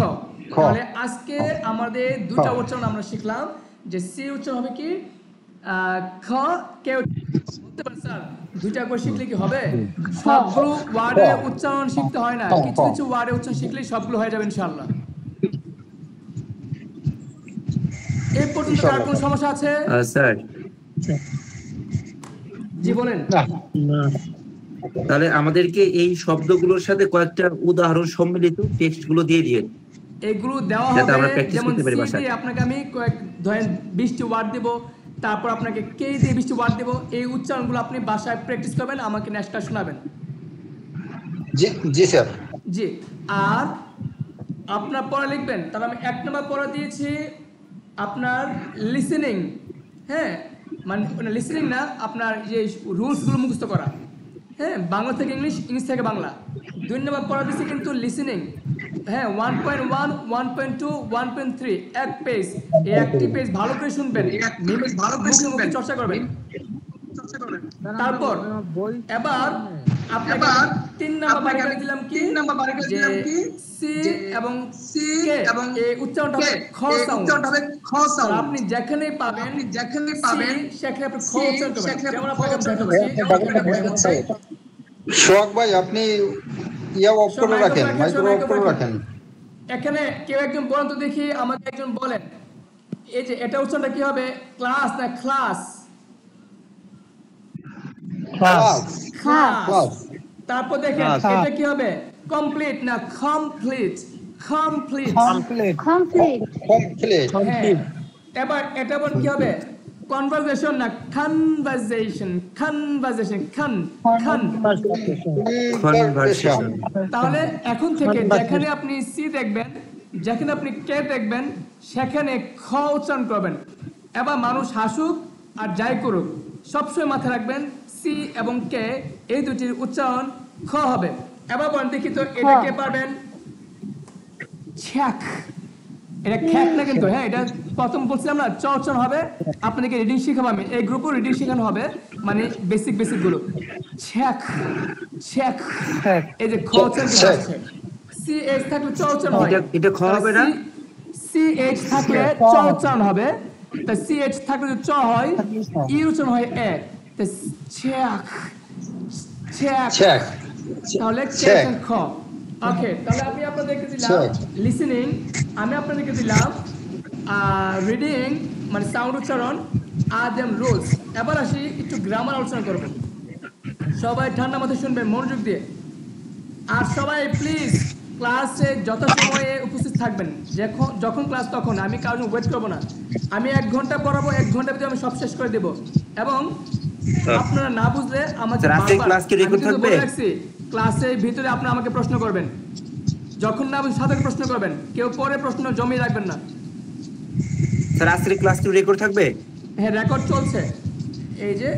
তাহলে আজকে আমাদের দুটো উচ্চারণ আমরা শিখলাম, যে সি উচ্চারণ হবে কি খ, কে বলতে পারেন স্যার দুইটা করে শিখলে কি হবে? সবগুলো ওয়ার্ডের উচ্চারণ শিখতে হয় না, কিছু কিছু ওয়ার্ডের উচ্চারণ শিখলেই সবগুলো হয়ে যাবে ইনশাআল্লাহ। এই পর্যন্ত আর কোনো সমস্যা আছে? স্যার জি বলেন। তাহলে আমাদেরকে এই শব্দগুলোর সাথে কয়েকটা উদাহরণ সম্মিলিত টেক্সট গুলো দিয়ে দিয়ে এগুলো দেওয়া যাতে আমরা হবে। প্র্যাকটিস যেমন করতে পারি সি বাসায়। দিয়ে আপনাকে আমি কয়েক ধরেন 20টি ওয়ার্ড দেব, তারপর আপনাকে কে দিয়ে 20টি ওয়ার্ড দেব। এই উচ্চারণগুলো আপনি বাসায় প্র্যাকটিস করবেন, আমাকে নেক্সট ক্লাস শোনাবেন। জি জি স্যার। জি। আর আপনার পড়া লিখবেন, তাহলে আমি 1 নম্বর পড়া দিয়েছি আপনার লিসেনিং। হ্যাঁ, মানে লিসেনিং না, আপনার যে রুলসগুলো মুখস্থ করা। হ্যাঁ, বাংলা থেকে ইংলিশ, ইংলিশ থেকে বাংলা। 2 নম্বর পড়া দিয়েছি কিন্তু লিসেনিং। হ্যাঁ, 1.1, 1.2, 1.3 এক পেজ। এই একটি পেজ ভালো করে শুনবেন, মুখে মুখে চর্চা করবেন। তারপর এবার আপনাকে 3 নাম্বার বাড়ি দিলাম কি, যে সি এবং কে এই উচ্চারণটা হবে খ সাউন্ড। আপনি যেখানেই পাবেন সেখানে আপনি খ উচ্চারণ করবেন। যেমন আপনাকে দেখাচ্ছি, সোহাগ ভাই আপনি ইয়া অফ করে রাখেন, মাইক্রো অফ করে রাখেন। এখানে কেউ একজন বলেন তো দেখি, আমাকে একজন বলেন, এই যে এটা উচ্চারণটা কি হবে, ক্লাস না ক্লাস? ক্লাস। তারপর দেখেন এটা কি হবে, কমপ্লিট না কমপ্লিট? কমপ্লিট। এবার এটা বল কি হবে, কনভারসেশন না কনভারসেশন? Conversation, conversation. তাহলে এখন থেকে যেখানে আপনি সি দেখবেন, যেখানে আপনি কে দেখবেন, সেখানে খ উচ্চারণ করবেন। এবার মানুষ হাসুক আর যাই করুক, সবসময় মাথায় রাখবেন সি এবং কে এই দুটির উচ্চারণ খ হবে। এবার বলেন দেখি তো, এটা কে পারবেন? ছ্যাক। এটা খ্যাক না কিন্তু, হ্যাঁ, এটা প্রথম বলছিলাম না চ উচ্চারণ হবে। আপনাদেরকে রিডিং শেখাবো আমি, এই গ্রুপে রিডিং শেখানো হবে, মানে বেসিক গুলো। ছ্যাক, ছ্যাক, এই যে খ উচ্চারণ হচ্ছে। সি এইচ থাকলে চ উচ্চারণ হয়, এটা খ হবে না? সি এইচ থাকলে চ উচ্চারণ হবে। তা সি এইচ থাকলে চ হয়, ই উচ্চারণ হয় এ। তা ছ্যাক, ছ্যাক, তাহলে খ। ওকে, তাহলে আমি আপনাদেরকে দিলাম লিসেনিং, আমি আপনাদেরকে দিলাম রিডিং মানে সাউন্ড উচ্চারণ, আর দেম রুলস। এবার আসি একটু গ্রামার আলোচনা করব। সবাই ঠান্ডা মাথায় শুনবেন, মনোযোগ দিয়ে। আর সবাই প্লিজ ক্লাসে যথাসময়ে উপস্থিত থাকবেন। যখন ক্লাস তখন, আমি কারণ ওয়েট করবো না। আমি 1 ঘন্টা পড়াবো, 1 ঘন্টার ভিতরে আমি সব শেষ করে দেব। এবং আপনারা না বুঝলে আমাকে ক্লাসের ভিতরে আপনারা আমাকে প্রশ্ন করবেন, যখন না বুঝে সাথে প্রশ্ন করবেন, কেউ পরে প্রশ্ন জমিয়ে রাখবেন না। স্যার আজকের ক্লাস কি রেকর্ড থাকবে? হ্যাঁ, রেকর্ড চলছে। এই যে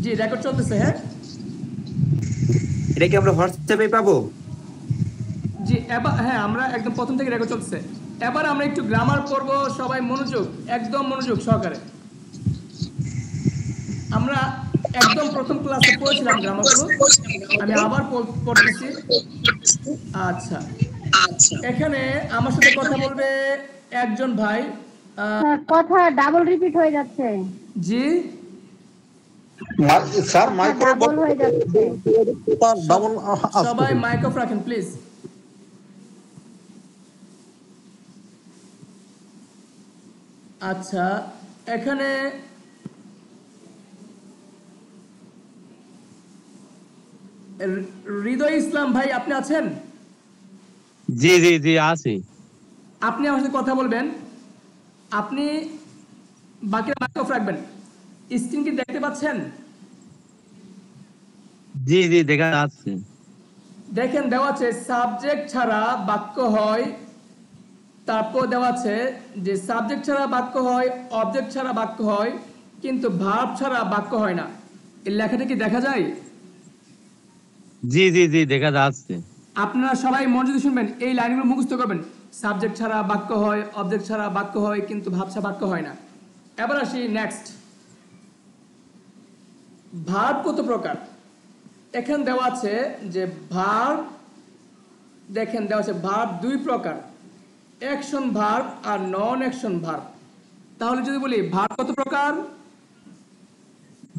জি রেকর্ড চলতেছে। হ্যাঁ, এটা কি আমরা হোয়াটসঅ্যাপে পাবো? জি এবার হ্যাঁ, আমরা একদম প্রথম থেকে রেকর্ড চলতেছে। এবার আমরা একটু গ্রামার পড়ব, সবাই মনোযোগ, একদম মনোযোগ সহকারে। আমরা একদম প্রথম ক্লাসে পড়েছিলাম গ্রামারগুলো, আমি আবার পড়তেছি। আচ্ছা, এখানে আমার সাথে কথা বলবে একজন ভাই। কথা ডাবল রিপিট হয়ে যাচ্ছে। জি স্যার মাইক্রো ডাবল হয়ে যাচ্ছে। ডাবল, সবাই মাইক অফ রাখেন প্লিজ। আচ্ছা, এখানে হৃদয় ইসলাম ভাই আপনি আছেন? জি জি জি আছি। আপনি আমার সাথে কথা বলবেন, আপনি বাকিরা মাইক অফ রাখবেন। স্ক্রিন কি দেখতে পাচ্ছেন? জি জি দেখা যাচ্ছে। দেখেন দেওয়া আছে সাবজেক্ট ছাড়া বাক্য হয়, তারপর দেওয়া আছে যে সাবজেক্ট ছাড়া বাক্য হয়, অবজেক্ট ছাড়া বাক্য হয়, কিন্তু ভার্ব ছাড়া বাক্য হয় না। এই লেখাটা কি দেখা যায়? জি জি জি দেখা যাচ্ছে। আপনারা সবাই মনোযোগ দিয়ে শুনবেন, এই লাইনগুলো মুখস্থ করবেন। সাবজেক্ট ছাড়া বাক্য হয়, অবজেক্ট ছাড়া বাক্য হয়, কিন্তু ভার্ব ছাড়া বাক্য হয় না। এবার আসি নেক্সট, ভার্ব কত প্রকার? এখানে দেওয়া আছে যে ভার্ব, দেখেন দেওয়া আছে ভার্ব 2 প্রকার, অ্যাকশন ভার্ব আর নন অ্যাকশন ভার্ব। তাহলে যদি বলি ভার্ব কত প্রকার?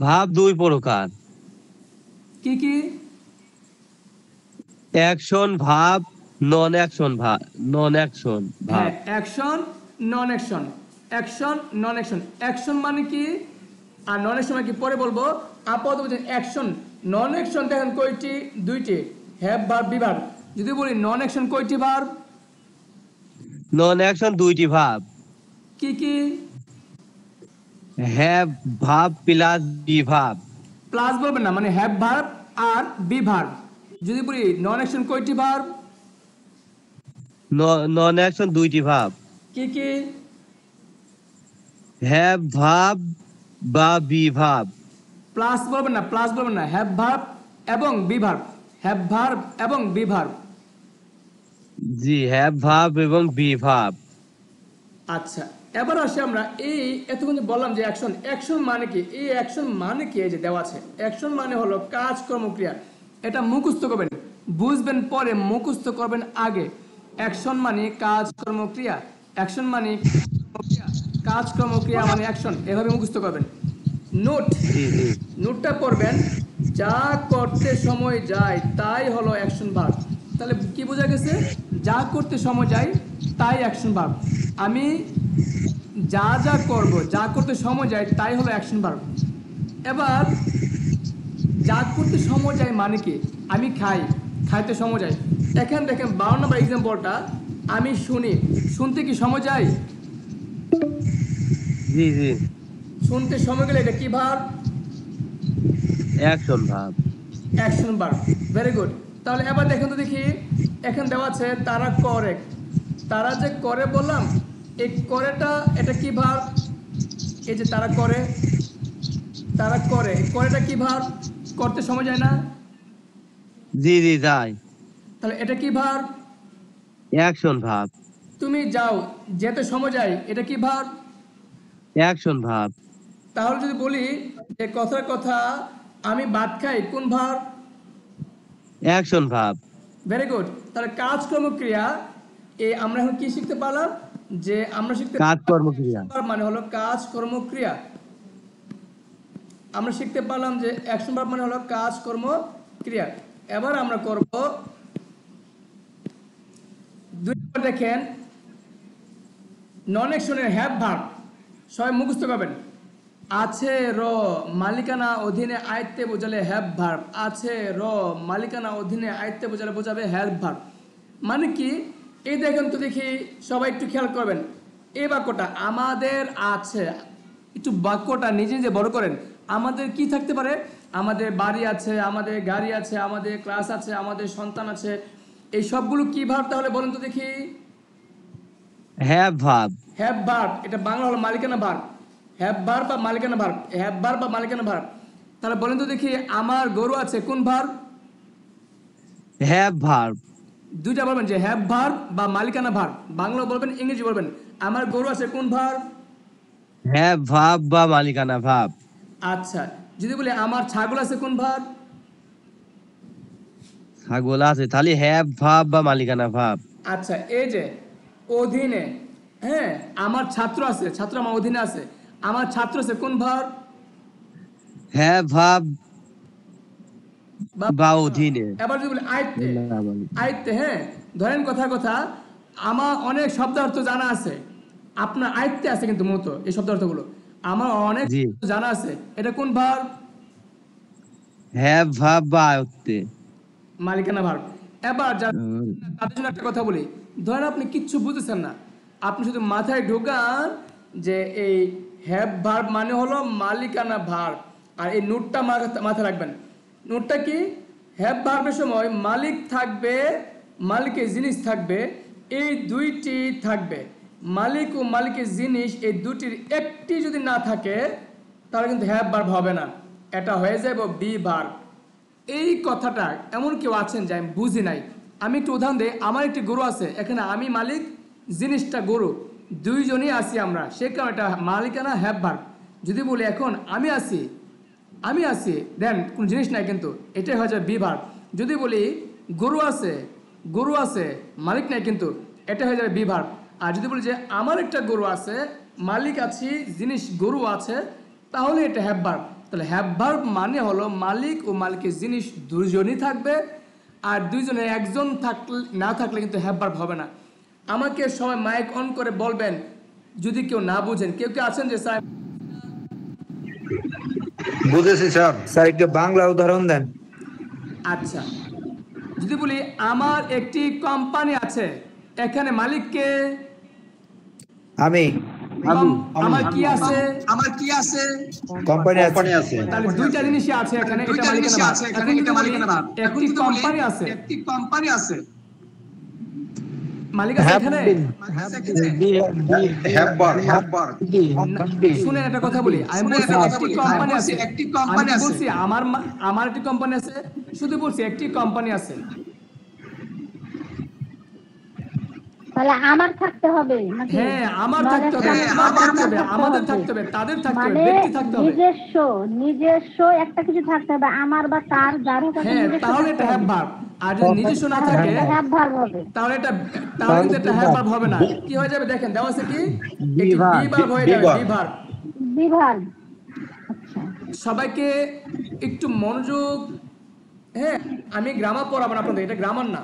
ভার্ব 2 প্রকার। কি কি? Action verb, non action verb. Non action verb, action নন অ্যাকশন, অ্যাকশন নন অ্যাকশন। অ্যাকশন মানে কি আর নন অ্যাকশন মানে কি পরে বলবো। আপাতত বুঝেন অ্যাকশন। নন অ্যাকশন দেখেন কয়টি? 2টি, হ্যাভ ভার্ব, বি ভার্ব। যদি বলি নন অ্যাকশন কয়টি ভার্ব? নন অ্যাকশন 2টি ভার্ব। কি কি? Have verb plus be verb. Plus বলবেন না, মানে হ্যাভ ভার্ব আর বি ভার্ব। যদি বলি নন অ্যাকশন কয়টি ভার্ব? নন অ্যাকশন দুইটি ভাব। কি কি? হ্যাভ ভাব বা বি ভাব। প্লাস বলবেন না, প্লাস বলবেন না, হ্যাভ ভার্ব এবং বি ভার্ব, হ্যাভ ভার্ব এবং বি ভার্ব। জি, হ্যাভ ভাব এবং বি ভাব। আচ্ছা, এবার আসি আমরা এই এতক্ষণ যে বললাম যে অ্যাকশন, অ্যাকশন মানে কি? এই অ্যাকশন মানে কি? এই যে দেওয়া আছে, অ্যাকশন মানে হলো কাজ কর্মক্রিয়া। এটা মুখস্থ করবেন, বুঝবেন পরে, মুখস্থ করবেন আগে। অ্যাকশন মানে কাজ কর্মক্রিয়া, অ্যাকশন মানে কাজ কর্মক্রিয়া মানে অ্যাকশন, এভাবে মুখস্থ করবেন। নোট, নোটটা পড়বেন, যা করতে সময় যায় তাই হলো অ্যাকশন ভার্ব। তাহলে কি বোঝা গেছে? যা করতে সময় যায় তাই অ্যাকশন ভার্ব। আমি যা যা করব, যা করতে সময় যায় তাই হলো অ্যাকশন ভার্ব। এবার যা করতে সময় যায় মানে কি? আমি খাই, খাইতে সময় যায়। এখানে দেখেন 12 নম্বর এক্সাম্পলটা, আমি শুনি, শুনতে কি সময় যায়? জি জি, শুনতে সময় গেলে এটা কি ভার্ব? অ্যাকশন ভাব। Action verb. Very good. তাহলে এবার দেখুন তো দেখি, এখানে দেওয়া আছে তারা করে, তারা যে করে বললাম, এই করেটা এটা কি ভার্ব? এই যে তারা করে, তারা করে, করেটা কি ভার্ব? করতে সময় যায় না? জি জি, যায়। তাহলে এটা কি ভার্ব? অ্যাকশন ভাব। তুমি যাও, যেতে সময় যায়, এটা কি ভার্ব? অ্যাকশন ভাব। তাহলে যদি বলি যে কথার কথা আমি ভাত খাই, কোন ভার্ব? অ্যাকশন ভাব। Very good. তাহলে কাজকর্ম ক্রিয়া, এই আমরা এখন কি শিখতে পারলাম? যে আমরা শিখতে কাজকর্ম ক্রিয়া মানে হলো কাজকর্ম ক্রিয়া। আমরা শিখতে পারলাম যে অ্যাকশন ভার্ব মানে হলো কাজকর্ম ক্রিয়া। এবার আমরা করব 2 নম্বর, দেখেন নন অ্যাকশনের হ্যাভ ভার্ব, সবাই মুখস্থ করবেন। আছে র মালিকানা অধীনে আয়ত্তে বোঝালে হ্যাভ ভার্ব, আছে র মালিকানা অধীনে আয়ত্তে বোঝালে বোঝাবে হ্যাভ ভার্ব। মানে কি? এই দেখেন তো দেখি, সবাই একটু খেয়াল করবেন। এই বাক্যটা আমাদের আছে, একটু বাক্যটা নিজে নিজে বড় করেন। আমাদের কি থাকতে পারে? আমাদের বাড়ি আছে, আমাদের গাড়ি আছে, আমাদের ক্লাস আছে, আমাদের সন্তান আছে। এই সবগুলো কি ভার্ব তাহলে বলেন তো দেখি? হ্যাভ ভাব। হ্যাভ ভার্ব, এটা বাংলা হলো মালিকানা ভার্ব। হ্যাভ ভার্ব বা মালিকানা ভার্ব, হ্যাভ ভার্ব বা মালিকানা ভার্ব। তাহলে বলেন তো দেখি, আমার গরু আছে, কোন ভার্ব? Have verb. দুইটা বলবেন, যে হ্যাভ ভার্ব বা মালিকানা ভার্ব। বাংলা বলবেন, ইংরেজি বলবেন। আমার গরু আছে, কোন ভার্ব? হ্যাভ ভাব বা মালিকানা ভাব। আচ্ছা, যদি বলি আমার ছাগল আছে, কোন ভার্ব? ছাগল আছে, তাহলে হ্যাভ ভাব বা মালিকানা ভাব। আচ্ছা, এই যে অধীনে, হ্যাঁ, আমার ছাত্র আছে, ছাত্র আমার অধীনে আছে, আমার ছাত্র আছে, কোন ভার্ব? হ্যাভ ভাব বা অধীনে। এবার যদি বলি আয়ত্তে, আয়ত্তে, হ্যাঁ, ধরেন কথা কথা আমার অনেক শব্দার্থ জানা আছে, আপনার আয়ত্তে আছে কিন্তু মূলত এই শব্দার্থগুলো আমার অনেক জানা আছে, এটা কোন ভার্ব? হ্যাভ ভাব বা আয়ত্তে, মালিকানা ভার্ব। এবার তাদের জন্য একটা কথা বলি, ধরেন আপনি কিচ্ছু বুঝতেছেন না, আপনি শুধু মাথায় ঢোকান যে এই হ্যাভ ভার্ব মানে হলো মালিকানা ভার্ব, আর এই নোটটা মাথায় রাখবেন। নোটটা কি? হ্যাভ ভার্বের সময় মালিক থাকবে, মালিকের জিনিস থাকবে, এই দুইটি থাকবে। মালিক ও মালিকের জিনিস এই দুটির একটি যদি না থাকে তাহলে কিন্তু হ্যাভ ভার্ব হবে না, এটা হয়ে যাবে বি ভার্ব। এই কথাটা এমন কেউ আছেন যে আমি বুঝি নাই। আমি একটু উদাহরণ দিই। আমার একটি গরু আছে, এখানে আমি মালিক, জিনিসটা গরু, দুইজনই আছি আমরা, সে কারণে এটা মালিকানা হ্যাভ ভার্ব। যদি বলি এখন আমি আছি, আমি আছি, দেন কোন জিনিস নাই, কিন্তু এটাই হয়ে যাবে বি ভার্ব। যদি বলি গরু আছে, গরু আছে, মালিক নাই, কিন্তু এটা হয়ে যাবে বি ভার্ব। আর যদি বলি যে আমার একটা গরু আছে, মালিক আছি, জিনিস গরু আছে, তাহলে এটা হ্যাভ ভার্ব। তাহলে হ্যাভ ভার্ব মানে হলো মালিক ও মালিকের জিনিস দুইজনই থাকবে, আর দুইজনের একজন থাকলে না থাকলে কিন্তু হ্যাভ ভার্ব হবে না। আমাকে সবাই মাইক অন করে বলবেন যদি কেউ না বুঝেন। কেউ কেউ আছেন যে স্যার বুঝেছি স্যার। স্যার একটু বাংলা উদাহরণ দেন। আচ্ছা, যদি বলি আমার একটি কোম্পানি আছে, এখানে মালিক কে? আমি। আমার কি আছে? কোম্পানি আছে। তাহলে দুইটা জিনিসই আছে এখানে, এটা মালিকানা ভাব। একটি কোম্পানি আছে। মালিক আছে এখানে? শুনেন একটা কথা বলি, আমি বলছি একটি কোম্পানি আছে। বলছি আমার একটি কোম্পানি আছে, শুধু বলছি একটি কোম্পানি আছে। তাহলে আমার থাকতে হবে নাকি? হ্যাঁ, আমার থাকতে হবে, আমাদের থাকতে হবে, তাদের থাকতে হবে, ব্যক্তি থাকতে হবে। নিজস্ব একটা কিছু থাকতে হবে, আমার বা তার, যার হোক। হ্যাঁ, তাহলে এটা হ্যাভ ভার্ব। আর যদি নিজস্ব না থাকে হ্যাভ ভার্ব হবে, তাহলে কিন্তু এটা হ্যাভ ভার্ব হবে না। কি হয়ে যাবে দেখেন, দেওয়া আছে কি? বি ভার্ব হয়ে যাবে, বি ভার্ব। আচ্ছা, সবাইকে একটু মনোযোগ। হ্যাঁ, আমি গ্রামার পড়াবো না আপনাদের, এটা গ্রামার না।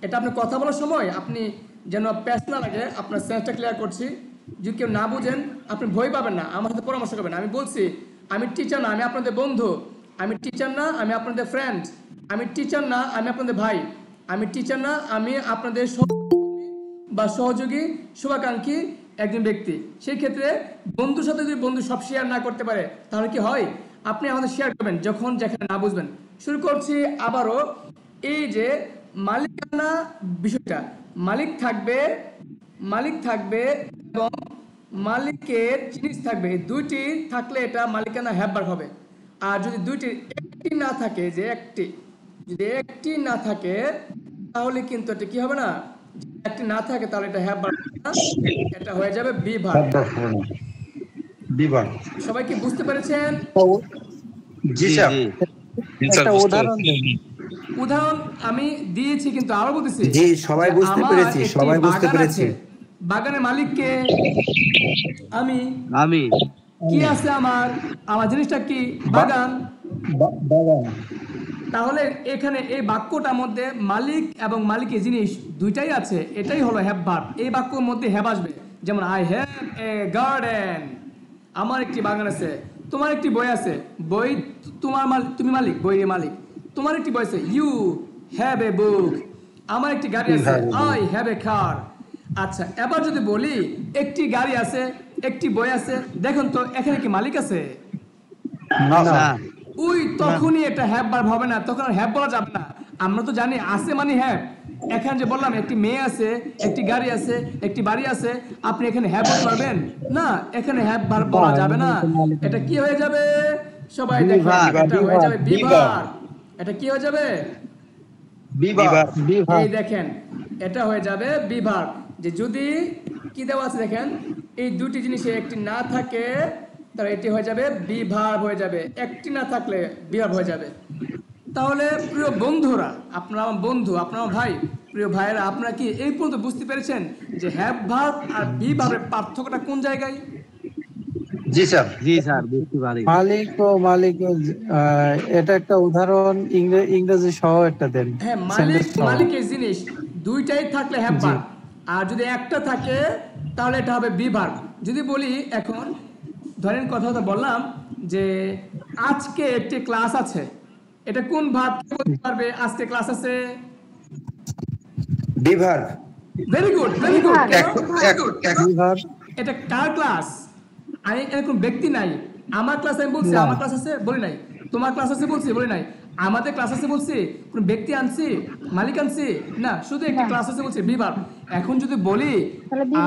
এটা আপনি কথা বলার সময় আপনি যেন প্যাচ না লাগে, আপনার সেন্সটা ক্লিয়ার করছি। যদি কেউ না বুঝেন আপনি ভয় পাবেন না, আমার সাথে পরামর্শ করবেন। আমি বলছি আমি টিচার না, আমি আপনাদের বন্ধু। আমি টিচার না, আমি আপনাদের ফ্রেন্ড। আমি টিচার না, আমি আপনাদের ভাই। আমি টিচার না, আমি আপনাদের বা সহযোগী, শুভাকাঙ্ক্ষী একজন ব্যক্তি। সেই ক্ষেত্রে বন্ধুর সাথে যদি বন্ধু সব শেয়ার না করতে পারে তাহলে কি হয়? আপনি আমাদের শেয়ার করবেন যখন যেখানে না বুঝবেন। শুরু করছি আবারও। এই যে মালিকানা বিষয়টা, মালিক থাকবে এবং মালিকের জিনিস থাকবে, দুইটি থাকলে এটা মালিকানা হ্যাভ ভার্ব হবে। আর যদি দুইটির একটি না থাকে, যদি একটি না থাকে তাহলে কিন্তু এটা কি হবে না? একটি না থাকে তাহলে এটা হ্যাভ ভার্ব না, এটা হয়ে যাবে বি ভার্ব। সবাই কি বুঝতে পেরেছেন? জি স্যার। একটা উদাহরণ আমি দিয়েছি, কিন্তু আরো বলতেছি। জি, সবাই বুঝতে পেরেছি। বাগানের মালিক কে? আমি। কি আছে আমার জিনিসটা কি? বাগান। তাহলে এখানে এই বাক্যটার মধ্যে মালিক এবং মালিকের জিনিস দুইটাই আছে, এটাই হলো হ্যাভ ভার্ব। এই বাক্যের মধ্যে হ্যাভ আসবে। যেমন আই হ্যাভ এ গার্ডেন, আমার একটি বাগান আছে। তোমার একটি বই আছে, বই তুমি মালিক, বইয়ের মালিক। তোমার একটি বই আছে, ইউ হ্যাভ এ বুক। আমার একটি গাড়ি আছে, আই হ্যাভ এ কার। আচ্ছা, এবার যদি বলি একটি গাড়ি আছে, একটি বই আছে, দেখুন তো এখানে কি মালিক আছে? না। তখনই এটা হ্যাভ ভার্ব হবে না, তখন আর হ্যাভ বলা যাবে না। আমরা তো জানি আছে মানে হ্যাভ। এখানে যে বললাম একটি মেয়ে আছে, একটি গাড়ি আছে, একটি বাড়ি আছে, আপনি এখানে হ্যাভ বলতে পারবেন না? এখানে হ্যাভ ভার্ব বলা যাবে না। এটা কি হয়ে যাবে? সবাই দেখেন, এটা হয়ে যাবে বি ভার্ব। এটা কি হয়ে যাবে? এই দেখেন, এটা হয়ে যাবে বি ভার্ব। যে যদি কি দেওয়া আছে দেখেন, এই দুটি জিনিসে একটি না থাকে তাহলে এটি হয়ে যাবে বি ভার্ব হয়ে যাবে, একটি না থাকলে বি ভার্ব হয়ে যাবে। তাহলে প্রিয় বন্ধুরা, আপনারা আমার বন্ধু, আপনারা আমার ভাই, প্রিয় ভাইয়েরা, আপনারা কি এই পর্যন্ত বুঝতে পেরেছেন যে হ্যাভ ভার্ব আর বি ভার্বের পার্থক্যটা কোন জায়গায়? জি স্যার। বুঝতে পারি। মালিক এটা একটা উদাহরণ ইংরেজি সহ একটা দেন। হ্যাঁ, মালিকের জিনিস দুইটাই থাকলে হ্যাভ ভার্ব, আর যদি একটা থাকে তাহলে এটা হবে বি ভার্ব। যদি বলি এখন ধরেন কথা বললাম যে আজকে একটি ক্লাস আছে, এটা কোন ভার্ব বলতে পারবে? আজকে ক্লাস আছে, বি ভার্ব। Very good. এটা কার ক্লাস? আমি এরকম ব্যক্তি নাই। আমার ক্লাস আমি বলছি আমার ক্লাস আছে, বলি নাই। তোমার ক্লাস আছে বলছি, বলি নাই। আমাদের ক্লাস আছে বলছি, কোন ব্যক্তি আনছি, মালিক আনছি না, শুধু একটি ক্লাস আছে বলছি, বি ভার্ব। এখন যদি বলি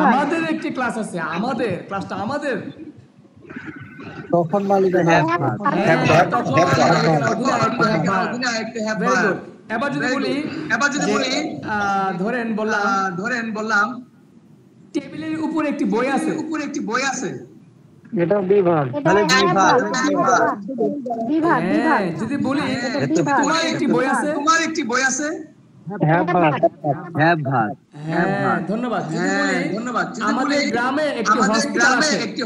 আমাদের একটি ক্লাস আছে, আমাদের ক্লাসটা আমাদের, তখন মালিকানা। এবার যদি বলি ধরেন বললাম টেবিলের উপরে একটি বই আছে, এটা বি ভার্ব। তাহলে বি ভার্ব। যদি বলি তোমার একটি বই আছে, হ্যাভ ভার্ব। হ্যাঁ, ধন্যবাদ। যদি বলি আমাদের গ্রামে একটি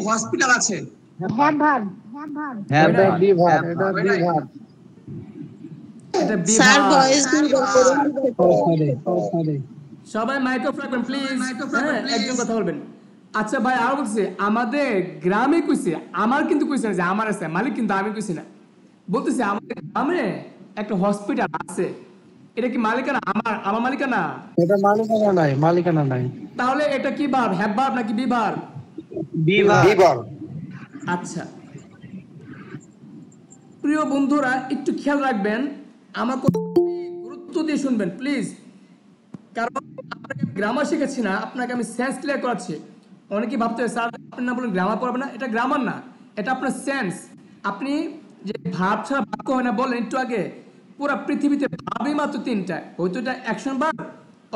হসপিটাল আছে, হ্যাভ ভার্ব। এটা বি ভার্ব। এটা বি ভার্ব। এটা বি স্যার ভার্ব। ভয়েস সবাই মাইক অফ রাখবেন প্লিজ। একজন কথা বলবেন। আচ্ছা ভাই, আর বলছে আমাদের গ্রামে কইছে, আমার কিন্তু কইছে না যে আমার আছে, মালিক কিন্তু আমি কইছি না, বলতেছে আমাদের গ্রামে একটা হসপিটাল আছে। এটা কি মালিকানা? আমার মালিকানা? এটা মালিকানা নাই। তাহলে এটা কি ভার্ব, হ্যাভ ভার্ব নাকি বি ভার্ব? বিভার। আচ্ছা প্রিয় বন্ধুরা একটু খেয়াল রাখবেন, আমার কথা গুরুত্ব দিয়ে শুনবেন প্লিজ, কারণ আপনাকে গ্রামার শেখাচ্ছি না, আপনাকে আমি সেন্স ক্লিয়ার করাচ্ছি। অনেকেই ভাবতে স্যার আপনি না বলেন গ্রামার পড়াবেন না, এটা গ্রামার না, এটা আপনার সেন্স। আপনি যে ভার্ব ছাড়া বাক্য হয় না বললেন একটু আগে, পুরো পৃথিবীতে ভাবই মাত্র তিনটা, হয়তো এটা অ্যাকশন ভার্ব,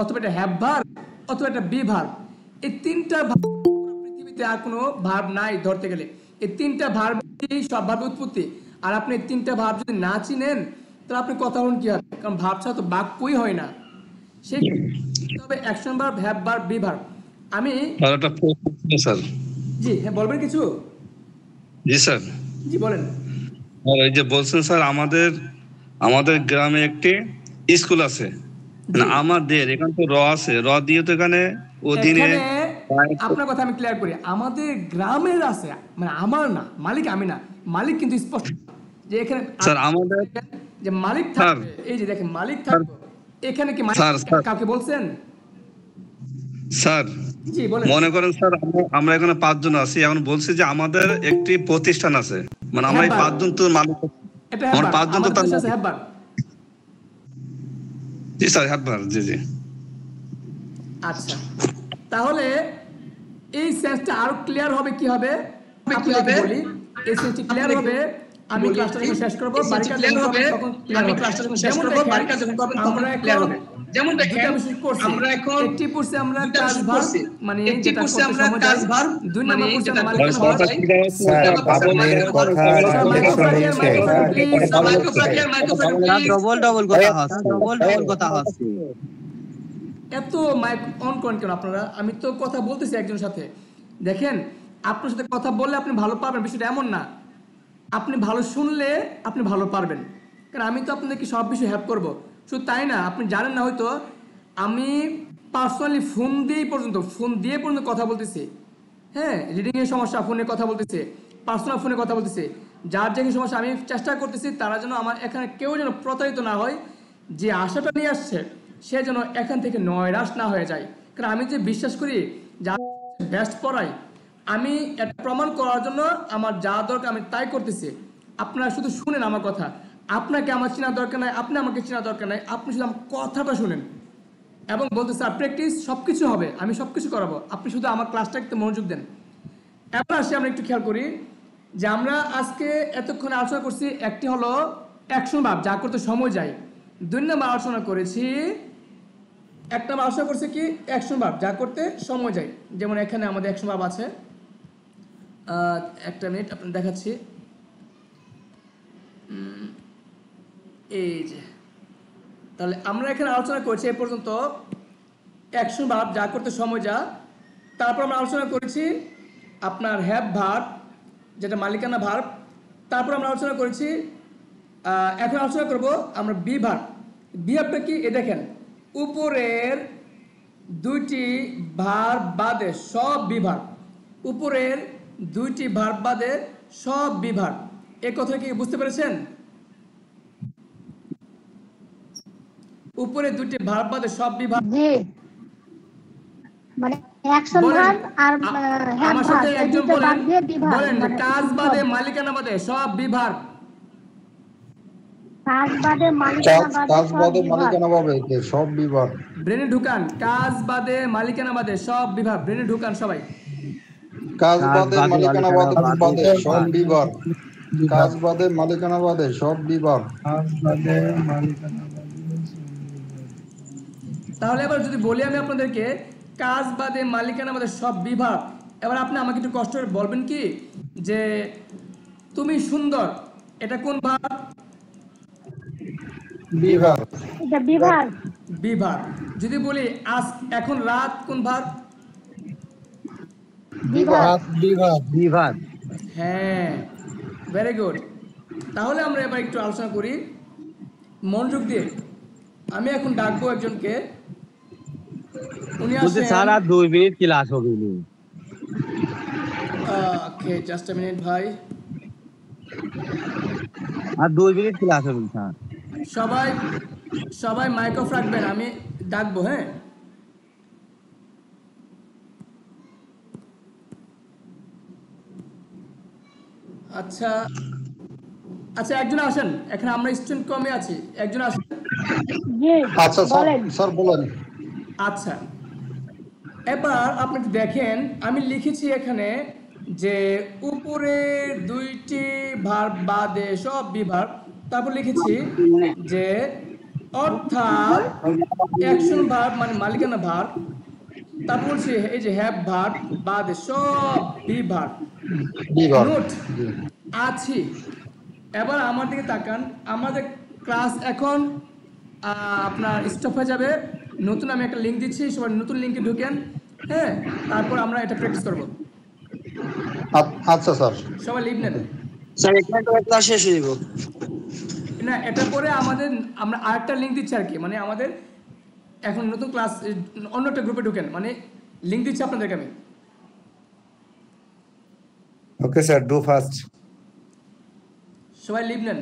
অথবা এটা হ্যাভ ভার্ব, অথবা এটা বি ভার্ব। এই তিনটা ভার্ব পৃথিবীতে আর কোনো ভার্ব নাই ধরতে গেলে। এই তিনটা ভার্ব সব ভার্বের উৎপত্তি। আর আপনি এই তিনটা ভার্ব যদি না চিনেন তাহলে আপনি কথা বলুন কি হবে, কারণ ভার্ব ছাড়া তো বাক্যই হয় না। সেই তবে action verb, have verb, be verb. আমি স্যার জি হ্যাঁ বলবেন কিছু? জি স্যার। জি বলেন। আর এই যে বলছেন স্যার আমাদের গ্রামে একটি স্কুল আছে, মানে আমাদের এখানে তো র আছে, র দিয়ে তো এখানে অধীনে। আপনার কথা আমি ক্লিয়ার করি, আমাদের গ্রামের আছে, মানে আমার না, মালিক আমি না, মালিক কিন্তু স্পষ্ট যে এখানে স্যার আমাদের যে মালিক থাকবে, এই যে দেখেন মালিক থাকবে এখানে, কি মালিক কাউকে বলছেন? স্যার জি বলেন। মনে করেন স্যার আমরা এখানে 5 জন আছি, এখন বলছি যে আমাদের একটি প্রতিষ্ঠান আছে, মানে আমরা এই 5 জন তো মালিক, আমরা 5 জন তো তার হ্যাঁ। জি স্যার হ্যাঁ জি জি। আচ্ছা তাহলে এই সেন্সটা আরো ক্লিয়ার হবে কি হবে, কি হবে বলি, এই সেন্সটা ক্লিয়ার হবে আমি ক্লাসটা যখন শেষ করব, বাড়ি কাজ যখন করব তখন ক্লিয়ার হবে। ক্লাসটা যখন শেষ করব, বাড়ি কাজ যখন করব তখন ক্লিয়ার হবে। যেমন দেখেন আমরা এখন 80% আমরা কাজ ভার্ব, মানে যেটা করতে আমরা কাজ ভার্ব, 2 নাম্বার করতে আমরা মালিক ভার্ব। স্যার আপনার কথা ডবল কথা হচ্ছে। এত মাইক অন করেন কেন আপনারা? আমি তো কথা বলতেছি একজনের সাথে। দেখেন আপনার সাথে কথা বললে আপনি ভালো পারবেন, বিষয়টা এমন না। আপনি ভালো শুনলে আপনি ভালো পারবেন, কারণ আমি তো আপনাদেরকে সব বিষয়ে হেল্প করব। শুধু তাই না, আপনি জানেন না হয়তো আমি পার্সোনালি ফোন দিয়ে পর্যন্ত কথা বলতেছি। হ্যাঁ, রিডিং এর সমস্যা ফোনে কথা বলতেছে, পার্সোনাল ফোনে কথা বলতেছে। যার যে সমস্যা আমি চেষ্টা করতেছি তারা যেন আমার এখানে কেউ যেন প্রতারিত না হয়, যে আশাটা নিয়ে আসছে সে যেন এখান থেকে নয়রাশ না হয়ে যায়। কারণ আমি যে বিশ্বাস করি যা বেস্ট পড়াই, আমি এটা প্রমাণ করার জন্য আমার যা দরকার আমি তাই করতেছি। আপনারা শুধু শুনেন আমার কথা, আপনাকে আমার চেনা দরকার নাই, আপনি আমাকে চেনা দরকার নাই, আপনি শুধু আমার কথাটা শুনেন এবং বলতে স্যার প্র্যাকটিস সব কিছু হবে, আমি সব কিছু করাবো, আপনি শুধু আমার ক্লাসটা একটু মনোযোগ দেন। এবার আসি আমরা একটু খেয়াল করি যে আমরা আজকে এতক্ষণ আলোচনা করছি, একটি হলো অ্যাকশন ভার্ব যা করতে সময় যায়, 2 নম্বর আলোচনা করেছি, 1 নম্বর আলোচনা করছি কি অ্যাকশন ভার্ব যা করতে সময় যায়। যেমন এখানে আমাদের অ্যাকশন ভার্ব আছে, একটা মিনিট আপনাদের দেখাচ্ছি, এই যে। তাহলে আমরা এখানে আলোচনা করছি এ পর্যন্ত অ্যাকশন ভার্ব যা করতে সময় যা। তারপর আমরা আলোচনা করেছি আপনার হ্যাভ ভার্ব যেটা মালিকানা ভার্ব। তারপর আমরা আলোচনা করেছি, এখন আলোচনা করব আমরা বি ভার্ব। বি ভার্বটা কি? এ দেখেন উপরের 2টি ভার্ব বাদে সব বি ভার্ব, উপরের 2টি ভার্ব বাদে সব বি ভার্ব। এই কথা কি বুঝতে পেরেছেন? উপরে 2টি ভার্ব বাদে সব বি ভার্ব, জি মানে অ্যাকশন ভার্ব আর হ্যাভ ভার্ব এই দুটো বাদ দিয়ে বি ভার্ব। বলেন কাজ বাদে মালিকানা বাদে সব বি ভার্ব। কাজ বাদে মালিকানা বাদে সব বি ভার্ব। ব্রেনে ঢুকান, কাজ বাদে মালিকানা বাদে সব বি ভার্ব, ব্রেনে ঢুকান সবাই। কাজ বাদে মালিকানা বাদে সব বি ভার্ব, কাজ বাদে মালিকানা বাদে সব বি ভার্ব। তাহলে এবার যদি বলি আমি আপনাদেরকে কাজ বাদে মালিকানা বাদে সব বি ভার্ব, এবার আপনি আমাকে একটু কষ্ট করে বলবেন কি যে তুমি সুন্দর, এটা কোন ভার্ব? Be verb. এটা বি ভার্ব। B verb. যদি বলি আজ এখন রাত, কোন verb? Be verb. Be verb. হ্যাঁ, ভেরি গুড। তাহলে আমরা এবার একটু আলোচনা করি মনোযোগ দিয়ে। আমি এখন ডাকবো একজনকে, উনি আসেন। স্যার আর 2 মিনিট ক্লাস হবে। ওকে জাস্ট আ মিনিট ভাই, আর 2 মিনিট ক্লাস হবে স্যার। সবাই মাইক অফ রাখবেন, আমি ডাকবো। হ্যাঁ, আচ্ছা আচ্ছা, একজন আসেন, এখানে আমরা স্টুডেন্ট কমে আছি, একজন আসেন। আচ্ছা স্যার বলেন। আচ্ছা, এবার আপনি দেখেন আমি লিখেছি এখানে যে উপরের দুইটি ভার্ব বাদে সব বিভাগ, তারপর লিখেছি যে অর্থাৎ অ্যাকশন ভার্ব মানে মালিকানা ভার্ব, তারপর বলছি এই যে হ্যাভ ভার্ব বাদে সব বিভাগ নোট আছি। এবার আমার দিকে তাকান, আমাদের ক্লাস এখন আপনার স্টপ হয়ে যাবে। নতুন আমি একটা লিঙ্ক দিচ্ছি, সবাই নতুন লিঙ্কে ঢুকেন, হ্যাঁ, তারপর আমরা এটা প্র্যাকটিস করব। আচ্ছা স্যার, সবাই লিভ নেন স্যার। এখানে তো ক্লাস শেষ হয়ে যাব না, এটা পরে আমরা আরেকটা লিঙ্ক দিচ্ছি আর কি, মানে আমাদের এখন নতুন ক্লাস অন্য একটা গ্রুপে ঢুকেন, মানে লিঙ্ক দিচ্ছি আপনাদেরকে আমি। Okay sir, do fast. সবাই লিভ নেন।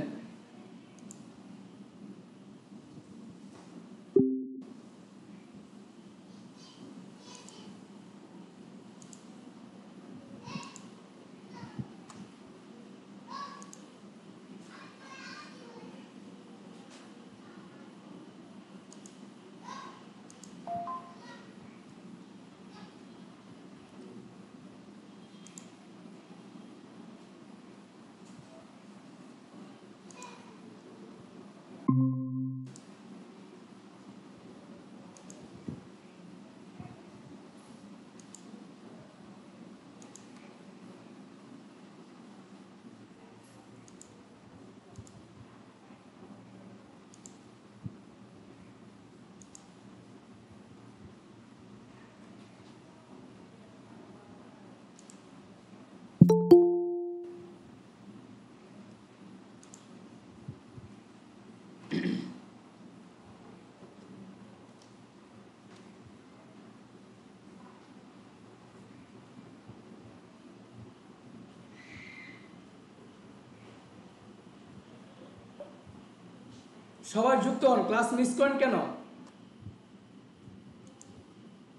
সবাই যুক্ত হন, ক্লাস মিস করেন কেন?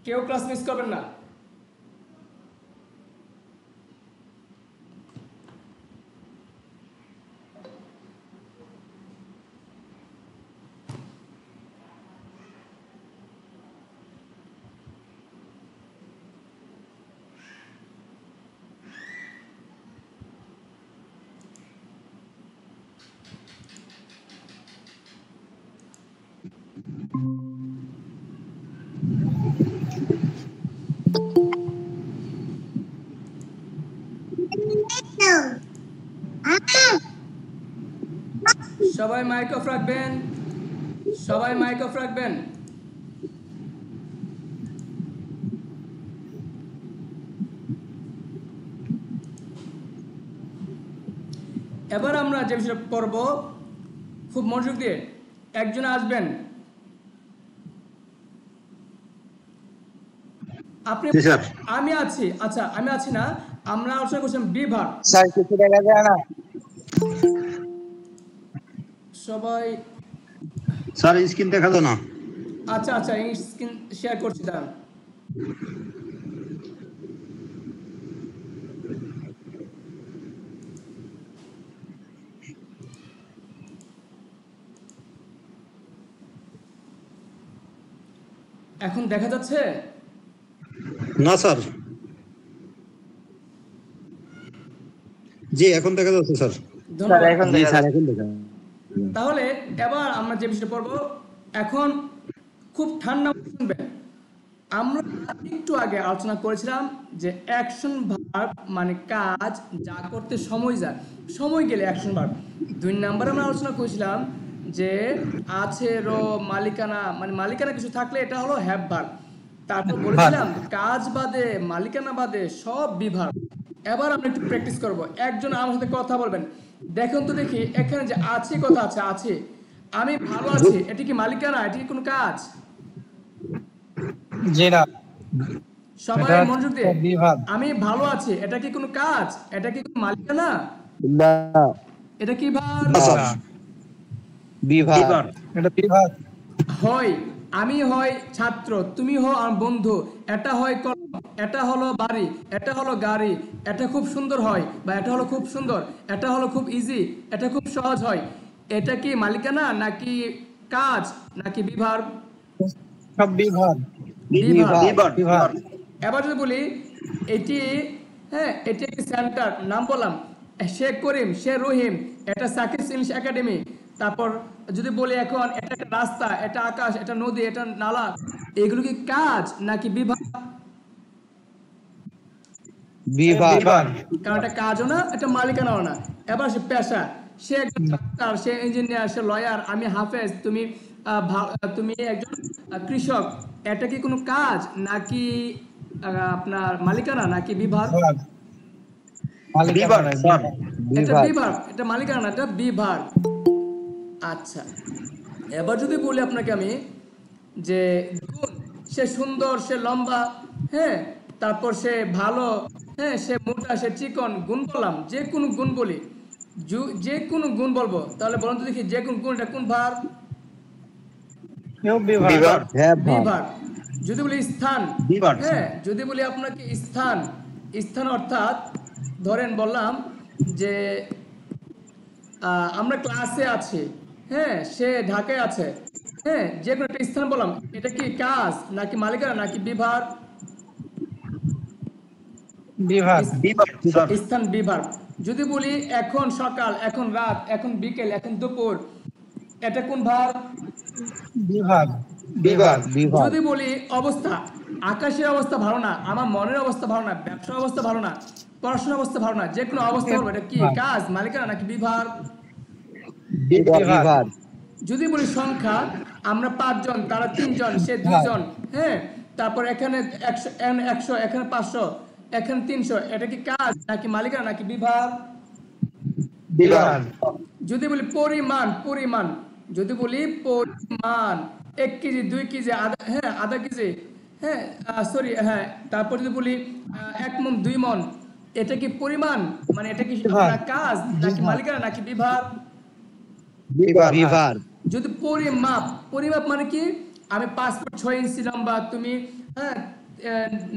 কেউ ক্লাস মিস করবেন না। সবাই মাইক অফ রাখবেন, সবাই মাইক অফ রাখবেন। এবার আমরা যে বিষয়টা পড়ব খুব মনোযোগ দিয়ে, একজন আসবেন। আপনি আমি আছি, আচ্ছা আমি আছি না, আমরা আলোচনা করছিলাম বিভাগ। স্যার কিছু দেখা যায় না সবাই স্যার স্ক্রিন দেখা যায় না। আচ্ছা আচ্ছা, স্ক্রিন শেয়ার করছি, দাঁড়ান। এখন দেখা যাচ্ছে না স্যার? জি এখন দেখা যাচ্ছে স্যার। তাহলে এবার আমরা যে বিষয়টা পড়বো এখন খুব ঠান্ডা শুনবেন। আমরা একটু আগে আলোচনা করেছিলাম যে অ্যাকশন ভার্ব মানে কাজ যা করতে সময় যায়, সময় গেলে অ্যাকশন ভার্ব। 2 নম্বরে আমরা আলোচনা করেছিলাম যে আছে রো মালিকানা, মানে মালিকানা কিছু থাকলে এটা হলো হ্যাভ ভার্ব। তারপর বলেছিলাম কাজ বাদে মালিকানা বাদে সব বিভাগ। এবার আমরা একটু প্র্যাকটিস করব। একজন আমার সাথে কথা বলবেন। দেখুন তো দেখি এখানে যে আছে কথা আছে, আছে আমি ভালো আছি, এটা কি মালিকানা? এটা কি কোনো কাজ? জি না। সবাই মনোযোগ দিয়ে, আমি ভালো আছি এটা কি কোনো কাজ? এটা কি কোনো মালিকানা? না। এটা কি ভার্ব? বিভাগ। এটা বিভাগ। হয়, আমি হয় ছাত্র, তুমি হও আমার বন্ধু, এটা হয় কর্ম। এটা হলো বাড়ি, এটা হলো গাড়ি, এটা খুব সুন্দর হয়, বা এটা হলো খুব সুন্দর, এটা হলো খুব ইজি, এটা খুব সহজ হয়। এটা কি মালিকানা নাকি কাজ নাকি বিভার? সব বিভাগ। বিভার। এবার যদি বলি এটি, হ্যাঁ এটি একটি সেন্টার, নাম বললাম সে করিম, সে রহিম, এটা সাকিব ইংলিশ একাডেমি। তারপর যদি বলি এখন এটা একটা রাস্তা, এটা আকাশ, এটা নদী, এটা নালা, এগুলো কি কাজ নাকি বিভাগ? বিভাগ। কারণ এটা কাজও না, এটা মালিকানাও না। এবার সে পেশা, সে একজন ডাক্তার, সে ইঞ্জিনিয়ার, সে লয়ার, আমি হাফেজ, তুমি একজন কৃষক। এটা কি কোনো কাজ নাকি আপনার মালিকানা নাকি বিভাগ? এটা বিভাগ, এটা মালিকানা না, এটা বিভাগ। আচ্ছা, এবার যদি বলি আপনাকে আমি যে গুণ, সে সুন্দর, সে লম্বা, হ্যাঁ তারপর সে ভালো, হ্যাঁ সে মোটা, সে চিকন, গুণ বললাম, যে কোনো গুণ বলি, যে কোনো গুণ বলবো, তাহলে বলুন তো দেখি যে কোন গুণ, এটা কোন ভার? বিভাগ। যদি বলি স্থান, হ্যাঁ যদি বলি আপনাকে স্থান, স্থান অর্থাৎ ধরেন বললাম যে আমরা ক্লাসে আছি, হ্যাঁ সে ঢাকায় আছে, হ্যাঁ যে কোনো একটা স্থান বললাম, এটা কি কাজ নাকি মালিকানা নাকি বিভাগ? স্থান বিভাগ। যদি বলি এখন সকাল, এখন রাত, এখন বিকেল, এখন দুপুর, এটা কোন ভার? বিভাগ। যদি বলি অবস্থা, আকাশের অবস্থা ভালো না, আমার মনের অবস্থা ভালো না, ব্যবসার অবস্থা ভালো না, পড়াশোনার অবস্থা ভালো না, যে কোনো অবস্থা বলবো, এটা কি কাজ, মালিকানা নাকি বিভাগ? বিভাগ। যদি বলি সংখ্যা, আমরা 5 জন, তারা 3 জন, সে 2 জন, হ্যাঁ তারপর এখানে 100, এখানে 500, এখানে 300, এটা কি কাজ নাকি মালিকানা নাকি বিভাগ? যদি বলি পরিমাণ, যদি বলি পরিমাণ, 1 কেজি, 2 কেজি, আধা কেজি, হ্যাঁ সরি, হ্যাঁ তারপর যদি বলি 1 মণ, 2 মণ, এটা কি পরিমাণ, মানে এটা কি কাজ নাকি মালিকানা নাকি বিভাগ? বিভাগ। যদি পরিমাপ, মানে কি, আমি 5 ফুট 6 ইঞ্চি লম্বা, তুমি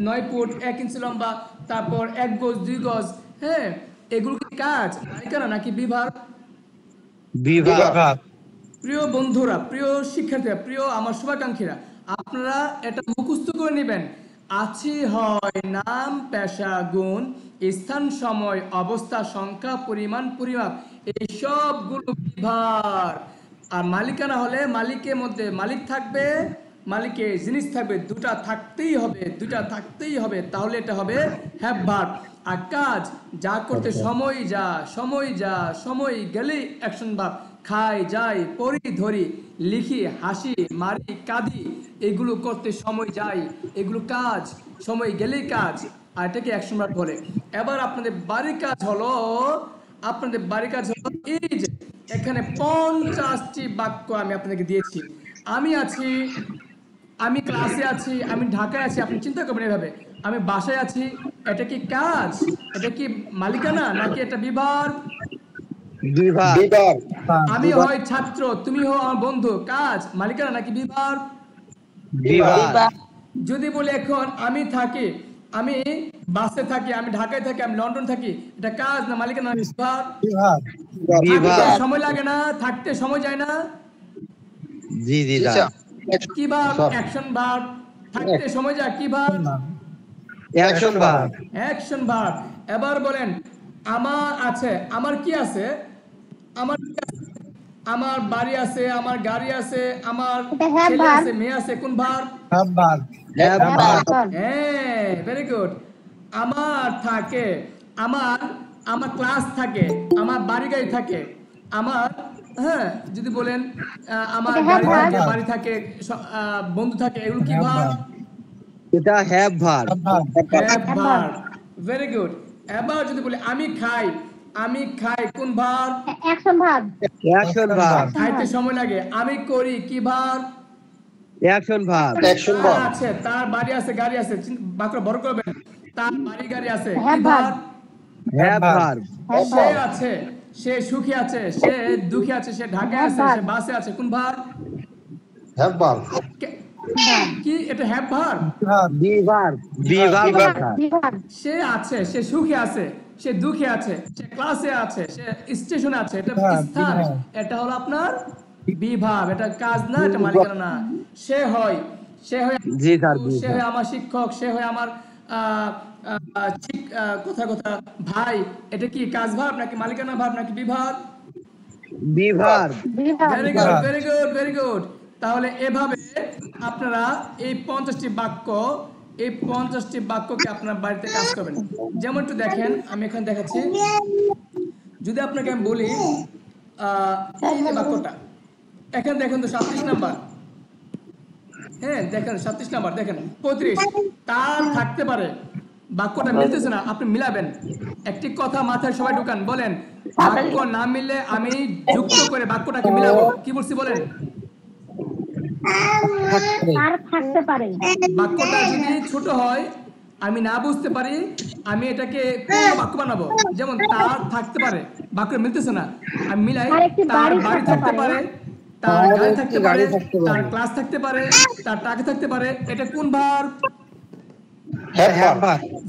9 ফুট 1 ইঞ্চি লম্বা, তারপর 1 গজ 2 গজ, হ্যাঁ এগুলো কি কাজ, মালিকানা নাকি বিভাগ? বিভাগ। প্রিয় বন্ধুরা, প্রিয় শিক্ষার্থীরা, প্রিয় আমার শুভাকাঙ্ক্ষীরা, আপনারা এটা মুখস্থ করে নেবেন। আছি হয় নাম, পেশা, গুণ, স্থান, সময়, অবস্থা, সংখ্যা, পরিমাণ, পরিমাপ, এই সবগুলো বিভাগ। আর মালিকানা হলে মালিকের মধ্যে মালিক থাকবে, মালিকের জিনিস থাকবে, দুটা থাকতেই হবে, তাহলে এটা হবে হ্যাভ ভার্ব। আর কাজ, যা করতে সময় গেলেই অ্যাকশন ভার্ব। খাই, যাই, পড়ি, ধরি, লিখি, হাসি, মারি, কাঁদি, এগুলো করতে সময় যায়, এগুলো কাজ, সময় গেলেই কাজ, আর এটাকে অ্যাকশন ভার্ব বলে। এবার আপনাদের বাড়ির কাজ হলো এই যে এখানে 50টি বাক্য আমি আপনাদেরকে দিয়েছি। আমি ক্লাসে আছি, আমি ঢাকায় আছি, আপনি চিন্তা করবেন এভাবে, আমি বাসায় আছি, এটা কি কাজ, এটা কি মালিকানা নাকি এটা বিভাগ? আমি হয় ছাত্র, তুমি হও আমার বন্ধু, কাজ, মালিকানা নাকি বিভাগ? যদি বলি এখন আমি বাসে থাকি, আমি ঢাকায় থাকি, আমি লন্ডন থাকি, এটা কাজ না মালিকানা নাকি বিভাগ? সময় লাগে না, থাকতে সময় যায় না, কি ভাব? Action verb. থাকতে সময় যায়, কি ভাব? Action verb. এবার বলেন আমার আছে, আমার কি আছে, আমার বাড়ি আছে, আমার গাড়ি আছে, আমার ছেলে আছে, মেয়ে আছে, কোন ভার্ব? হ্যাঁ, ভেরি গুড। আমার থাকে, আমার ক্লাস থাকে, আমার বাড়ি গাড়ি থাকে, আমার, হ্যাঁ যদি বলেন আমার গাড়ি থাকে, বাড়ি থাকে, বন্ধু থাকে, এগুলো কি ভার্ব? এটা হ্যাভ ভার্ব। Very good. এবার যদি বলি আমি খাই, কোন ভার্ব? Action verb. খাইতে সময় লাগে, আমি করি, কি ভার্ব? Action verb. আছে, তার বাড়ি আছে, গাড়ি আছে, বাক্য বড় করবেন, তার বাড়ি গাড়ি আছে, কি ভার্ব? Have verb. সে আছে, সে সুখী আছে, সে দুঃখী আছে, সে ঢাকায় আছে, সে বাসে আছে, কোন ভার্ব? কি এটা হ্যাভ ভার্ব? সে আছে, সে সুখে আছে, সে দুঃখে আছে, সে ক্লাসে আছে, সে স্টেশনে আছে, এটা স্থান, এটা হলো আপনার বিভাব, এটা কাজ না, এটা মালিকানা না। সে হয়, সে হয় আমার শিক্ষক, সে হয় আমার কথা ভাই, এটা কি কাজ ভাব নাকি মালিকানা ভাব নাকি বিভাব? Very good, very good, very good. তাহলে এভাবে আপনারা এই 50টি বাক্যকে আপনার বাড়িতে কাজ করবেন। যেমন একটু দেখেন, আমি এখানে দেখাচ্ছি। যদি আপনাকে আমি বলি এই যে বাক্যটা, এখানে দেখেন তো 37 নাম্বার, হ্যাঁ দেখেন 37 নাম্বার, দেখেন 35, তার থাকতে পারে, বাক্যটা মিলতেছে না, আপনি মিলাবেন। একটি কথা মাথায় সবাই ঢুকান, বলেন বাক্য না মিললে আমি যুক্ত করে বাক্যটাকে মিলাবো। কি বলছি বলেন? থাকতে পারে। বাক্যটা যদি ছোট হয়, আমি না বুঝতে পারি, আমি এটাকে পূর্ণ বাক্য বানাবো। যেমন তার থাকতে পারে, বাক্য মিলতেছে না, আমি মিলাই তার বাড়ি থাকতে পারে, তার গাড়ি থাকতে পারে, তার ক্লাস থাকতে পারে, তার টাকা থাকতে পারে। এটা কোন ভার্ব?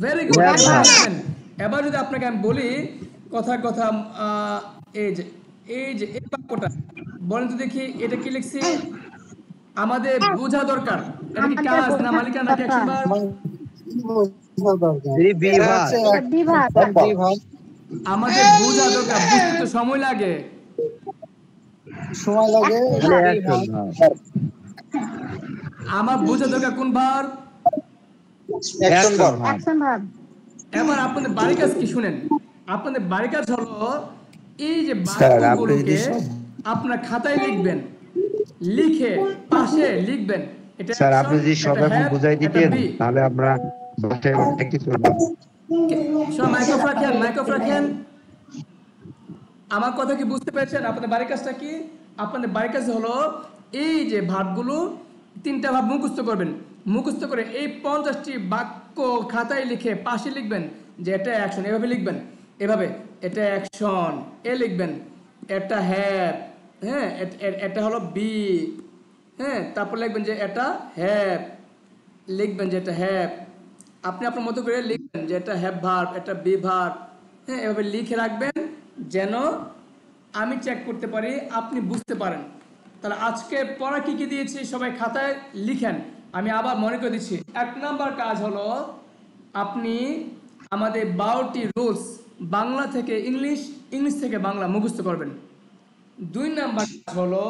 Very good. এবার যদি আপনাকে আমি বলি কথা এই যে এই বাক্যটা বলেন তো দেখি, এটা কি লিখছি? আমাদের বোঝা দরকার, এটা কি কাজ না মালিকানা নাকি অ্যাকশন ভার্ব? আমাদের বোঝা দরকার, বুঝতে তো সময় লাগে। আমার বোঝা দরকার কোন ভার্ব? Action verb. এবার আপনাদের বাড়ির কাজ কি শুনেন, আপনাদের বাড়ির কাজ হলো এই যে বাক্যগুলোকে আপনার খাতায় লিখবেন, লিখে পাশে লিখবেন। এটা স্যার আপনি যদি সবাইকে বুঝাই দিতেন তাহলে আমরা বাসায় প্র্যাকটিস করব। মাইক্রোফোন রাখেন। আমার কথা কি বুঝতে পেরেছেন? আপনাদের বাড়ির কাজটা কি? আপনাদের বাড়ির কাজ হলো এই যে ভার্বগুলো, 3টা ভার্ব মুখস্থ করবেন। মুখস্থ করে এই 50টি বাক্য খাতায় লিখে পাশে লিখবেন যে এটা অ্যাকশন, এভাবে লিখবেন, এভাবে এটা অ্যাকশন, এ লিখবেন, এটা হ্যাভ, হ্যাঁ এটা হলো বি, হ্যাঁ তারপর লিখবেন যে এটা হ্যাভ, লিখবেন যে এটা হ্যাভ, আপনি আপনার মতো করে লিখবেন যে এটা হ্যাভ ভার্ব, এটা বি ভার্ব, হ্যাঁ এভাবে লিখে রাখবেন যেন আমি চেক করতে পারি, আপনি বুঝতে পারেন। তাহলে আজকে পড়া কি কি দিয়েছি সবাই খাতায় লিখেন। আমি আবার মনে করে দিচ্ছি। 1 নাম্বার কাজ হলো আপনি আমাদের 12টি রুলস বাংলা থেকে ইংলিশ, ইংলিশ থেকে বাংলা মুখস্থ করবেন। 2 নাম্বার কাজ হলো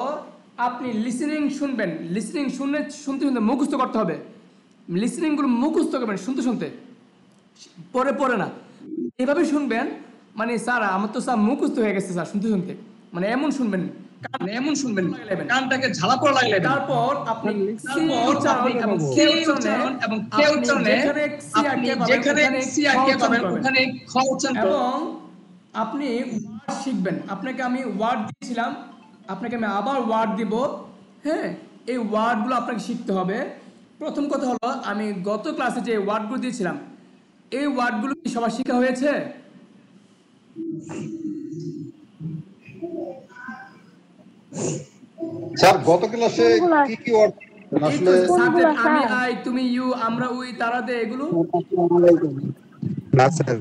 আপনি লিসেনিং শুনবেন, লিসেনিং শুনতে শুনতে মুখস্থ করতে হবে। লিসেনিংগুলো মুখস্থ করবেন শুনতে শুনতে, পরে না, এভাবে শুনবেন। মানে স্যার আমার তো স্যার মুখস্থ হয়ে গেছে স্যার শুনতে শুনতে, মানে এমন শুনবেন, কানটাকে ঝালা পড়া লাগলে, তারপর আপনি সি উচ্চারণ এবং কে উচ্চারণ এবং কে উচ্চারণে যেখানে সি আকে পাবেন ওখানে খ উচ্চারণ, এবং আপনি ওয়ার্ড শিখবেন। আপনাকে আমি ওয়ার্ড দিয়েছিলাম, আপনাকে আমি আবার ওয়ার্ড দিব, হ্যাঁ এই ওয়ার্ডগুলো আপনাকে শিখতে হবে। প্রথম কথা হলো আমি গত ক্লাসে যে ওয়ার্ডগুলো দিয়েছিলাম, এই ওয়ার্ডগুলো কি সবার শেখা হয়েছে? স্যার গত ক্লাসে কি কি ওয়ার্ড আসলে আমি, আই, তুমি, ইউ, আমরা, উই, তারা, দে, এগুলো না স্যার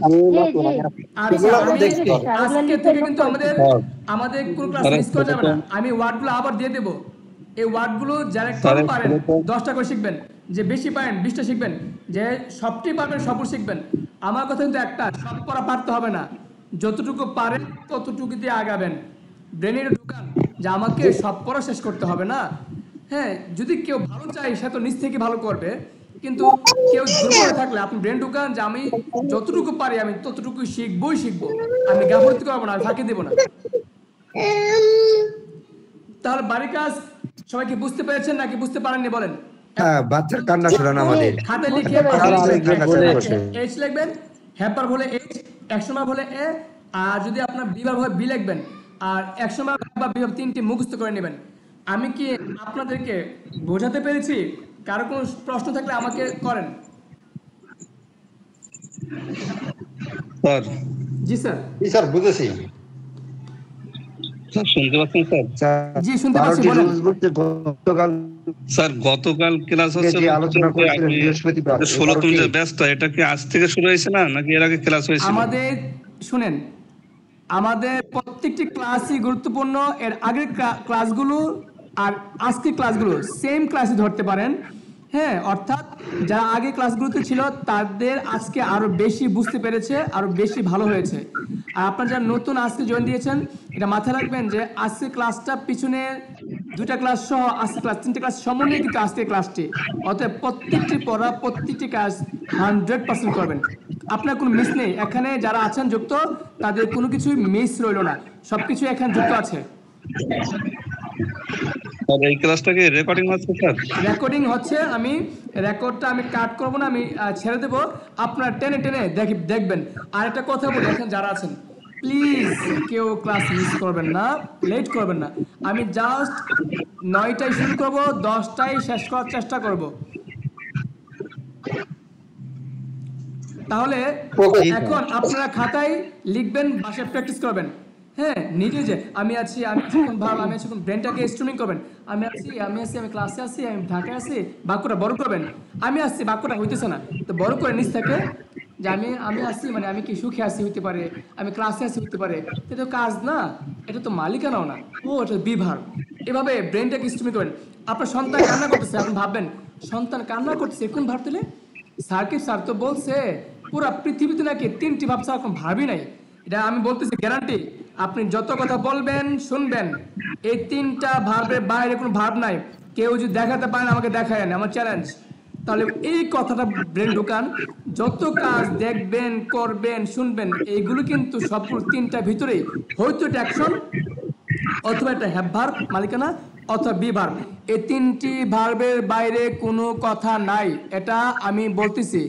আজকে থেকে কিন্তু আমাদের কোন ক্লাস মিস করা যাবে না। আমি ওয়ার্ডগুলো আবার দিয়ে দেব। এই ওয়ার্ডগুলো যারা কম পারেন 10টা করে শিখবেন, যে বেশি পারেন 20টা শিখবেন, যে সবটি পারবেন সবই শিখবেন। আমার কথা কিন্তু একটা, সব পড়া পারতে হবে না, যতটুকু পারেন ততটুকু দিয়ে আগাবেন। ব্রেনে ঢুকান যে আমাকে সব পড়া শেষ করতে হবে না। হ্যাঁ যদি কেউ ভালো চায় সে তো নিজ থেকে ভালো করবে, কিন্তু কেউ দুর্বল থাকলে আপনি ব্রেন ঢুকান যে আমি যতটুকু পারি আমি ততটুকু শিখবো, আমি গাফলতি করবো না, ফাঁকি দেবো না। তাহলে বাড়ির কাজ সবাইকে বুঝতে পেরেছেন নাকি বুঝতে পারেননি বলেন? হ্যাঁ বাচ্চার কান্না শোনান আমাদের খাতায় লিখে এইচ লিখবেন, হ্যাভ ভার্ব হলে এইচ, অ্যাকশন ভার্ব হলে এ, আর যদি আপনার বি ভার্ব হয় বি লিখবেন, আর অ্যাকশন ভার্ব বা বি ভার্ব 3টি মুখস্থ করে নেবেন। আমি কি আপনাদেরকে বোঝাতে পেরেছি? কারো কোনো প্রশ্ন থাকলে আমাকে করেন। স্যার জি স্যার, জি স্যার বুঝেছি। শুনতে পাচ্ছেন স্যার? জি শুনতে পাচ্ছি, বলেন। গতকাল স্যার গতকাল ক্লাস হচ্ছে যে আলোচনা করেছিলেন বৃহস্পতিবার 16 তুমি যে ব্যস্ত, এটা কি আজ থেকে শুরু হয়েছে না নাকি এর আগে ক্লাস হয়েছিল? আমাদের শুনেন, আমাদের প্রত্যেকটি ক্লাসই গুরুত্বপূর্ণ। এর আগের ক্লাসগুলো আর আজকের ক্লাসগুলো সেম ক্লাসই ধরতে পারেন। হ্যাঁ, অর্থাৎ যারা আগে ক্লাসগুলোতে ছিল তাদের আজকে আরো বেশি বুঝতে পেরেছে, আরো বেশি ভালো হয়েছে। আর আপনারা যারা নতুন আজকে জয়েন দিয়েছেন, এটা মাথায় রাখবেন যে আজকে ক্লাসটা পিছনে 2টা ক্লাস সহ আজকে ক্লাস 3টে ক্লাস সমন্বয়ে কিন্তু আজকের ক্লাসটি। অতএব প্রত্যেকটি পড়া, প্রত্যেকটি কাজ 100% করবেন। আপনার কোনো মিস নেই। এখানে যারা আছেন যুক্ত, তাদের কোনো কিছুই মিস রইল না, সবকিছু এখানে যুক্ত আছে। আর এই ক্লাসটা কি রেকর্ডিং হচ্ছে স্যার? রেকর্ডিং হচ্ছে। আমি রেকর্ডটা আমি কাট করব না, আমি ছেড়ে দেব, আপনারা টেনে টেনে দেখবেন। আর একটা কথা বলি, এখানে যারা আছেন প্লিজ কেউ ক্লাস মিস করবেন না, লেট করবেন না। আমি জাস্ট 9টায় শুরু করব, 10টায় শেষ করার চেষ্টা করব। তাহলে এখন আপনারা খাতায় লিখবেন, বাসায় প্র্যাকটিস করবেন। হ্যাঁ, নিজে যে আমি আছি, আমি আছি, ব্রেনটাকে স্ট্রিমিং করবেন। আমি ক্লাসে আছি, আমি ঢাকায় আছি, বাক্যটা বড় করবেন। আমি আসছি, বাক্যটা হইতেছে না, তো বড় করে নিচ থেকে যে আমি আসছি, মানে আমি কি সুখে আসি হইতে পারে, আমি ক্লাসে আসি হইতে পারে। এটা তো কাজ না, এটা তো মালিকানাও না, ও এটা বিভার। এভাবে ব্রেনটাকে স্ট্রিমিং করবেন। আপনার সন্তান কান্না করতেছে, আপনি ভাববেন সন্তান কান্না করতেছে, কোন ভাব দিলে? স্যার তো বলছে পুরা পৃথিবীতে নাকি 3টি ভাব ছাড়া কোনো ভাবই নাই। এটা আমি বলতেছি গ্যারান্টি। আপনি যত কথা বলবেন, শুনবেন, এই 3টা ভার্বের বাইরে কোনো ভার্ব নাই। কেউ যদি দেখাতে পারেন আমাকে দেখায়েন, আমার চ্যালেঞ্জ। তাহলে এই কথাটা ব্রেন ঢুকান। যত কাজ দেখবেন, করবেন, শুনবেন, এইগুলো কিন্তু সবগুলো 3টার ভিতরেই হয়তো একটা অ্যাকশন, অথবা একটা হ্যাভ ভার্ব মালিকানা, অথবা বি ভার্ব। এই 3টি ভার্বের বাইরে কোনো কথা নাই। এটা আমি বলতেছি,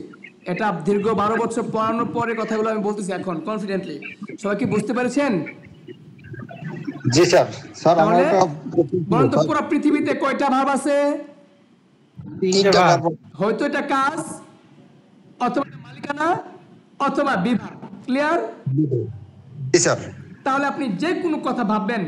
এটা দীর্ঘ 12 বছর পড়ানোর পরে কথাগুলো আমি বলতেছি এখন কনফিডেন্টলি। সবাই কি বুঝতে পেরেছেন? জি স্যার। স্যার তাহলে বলুন তো পুরো পৃথিবীতে কয়টা ভার্ব আছে? 3টা ভার্ব। হয়তো এটা কাজ, অথবা মালিকানা, অথবা be verb. Clear? G sir. তাহলে আপনি যে কোনো কথা ভাববেন,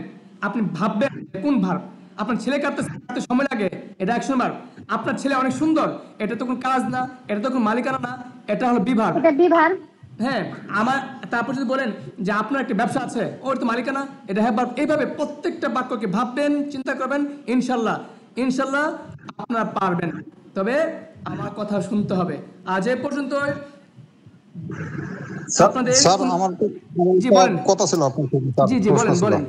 আপনি ভাববেন কোন ভার্ব। আপনার ছেলে কাঁদতে সময় লাগে, এটা অ্যাকশন ভার্ব। আপনার ছেলে অনেক সুন্দর, এটা তো কোনো কাজ না, এটা তো কোনো মালিকানা না, এটা হলো বি ভার্ব। এটা বি ভার্ব। হ্যাঁ, আমার তারপর যদি বলেন যে আপনার একটা ব্যবসা আছে, ওর তো মালিকানা, এটা হ্যাভ ভার্ব। এইভাবে প্রত্যেকটা বাক্যকে ভাববেন, চিন্তা করবেন, ইনশাল্লাহ আপনারা পারবেন। তবে আমার কথা শুনতে হবে। আজ এই পর্যন্ত স্যার আমার কথা ছিল আপনার সাথে। জি বলেন।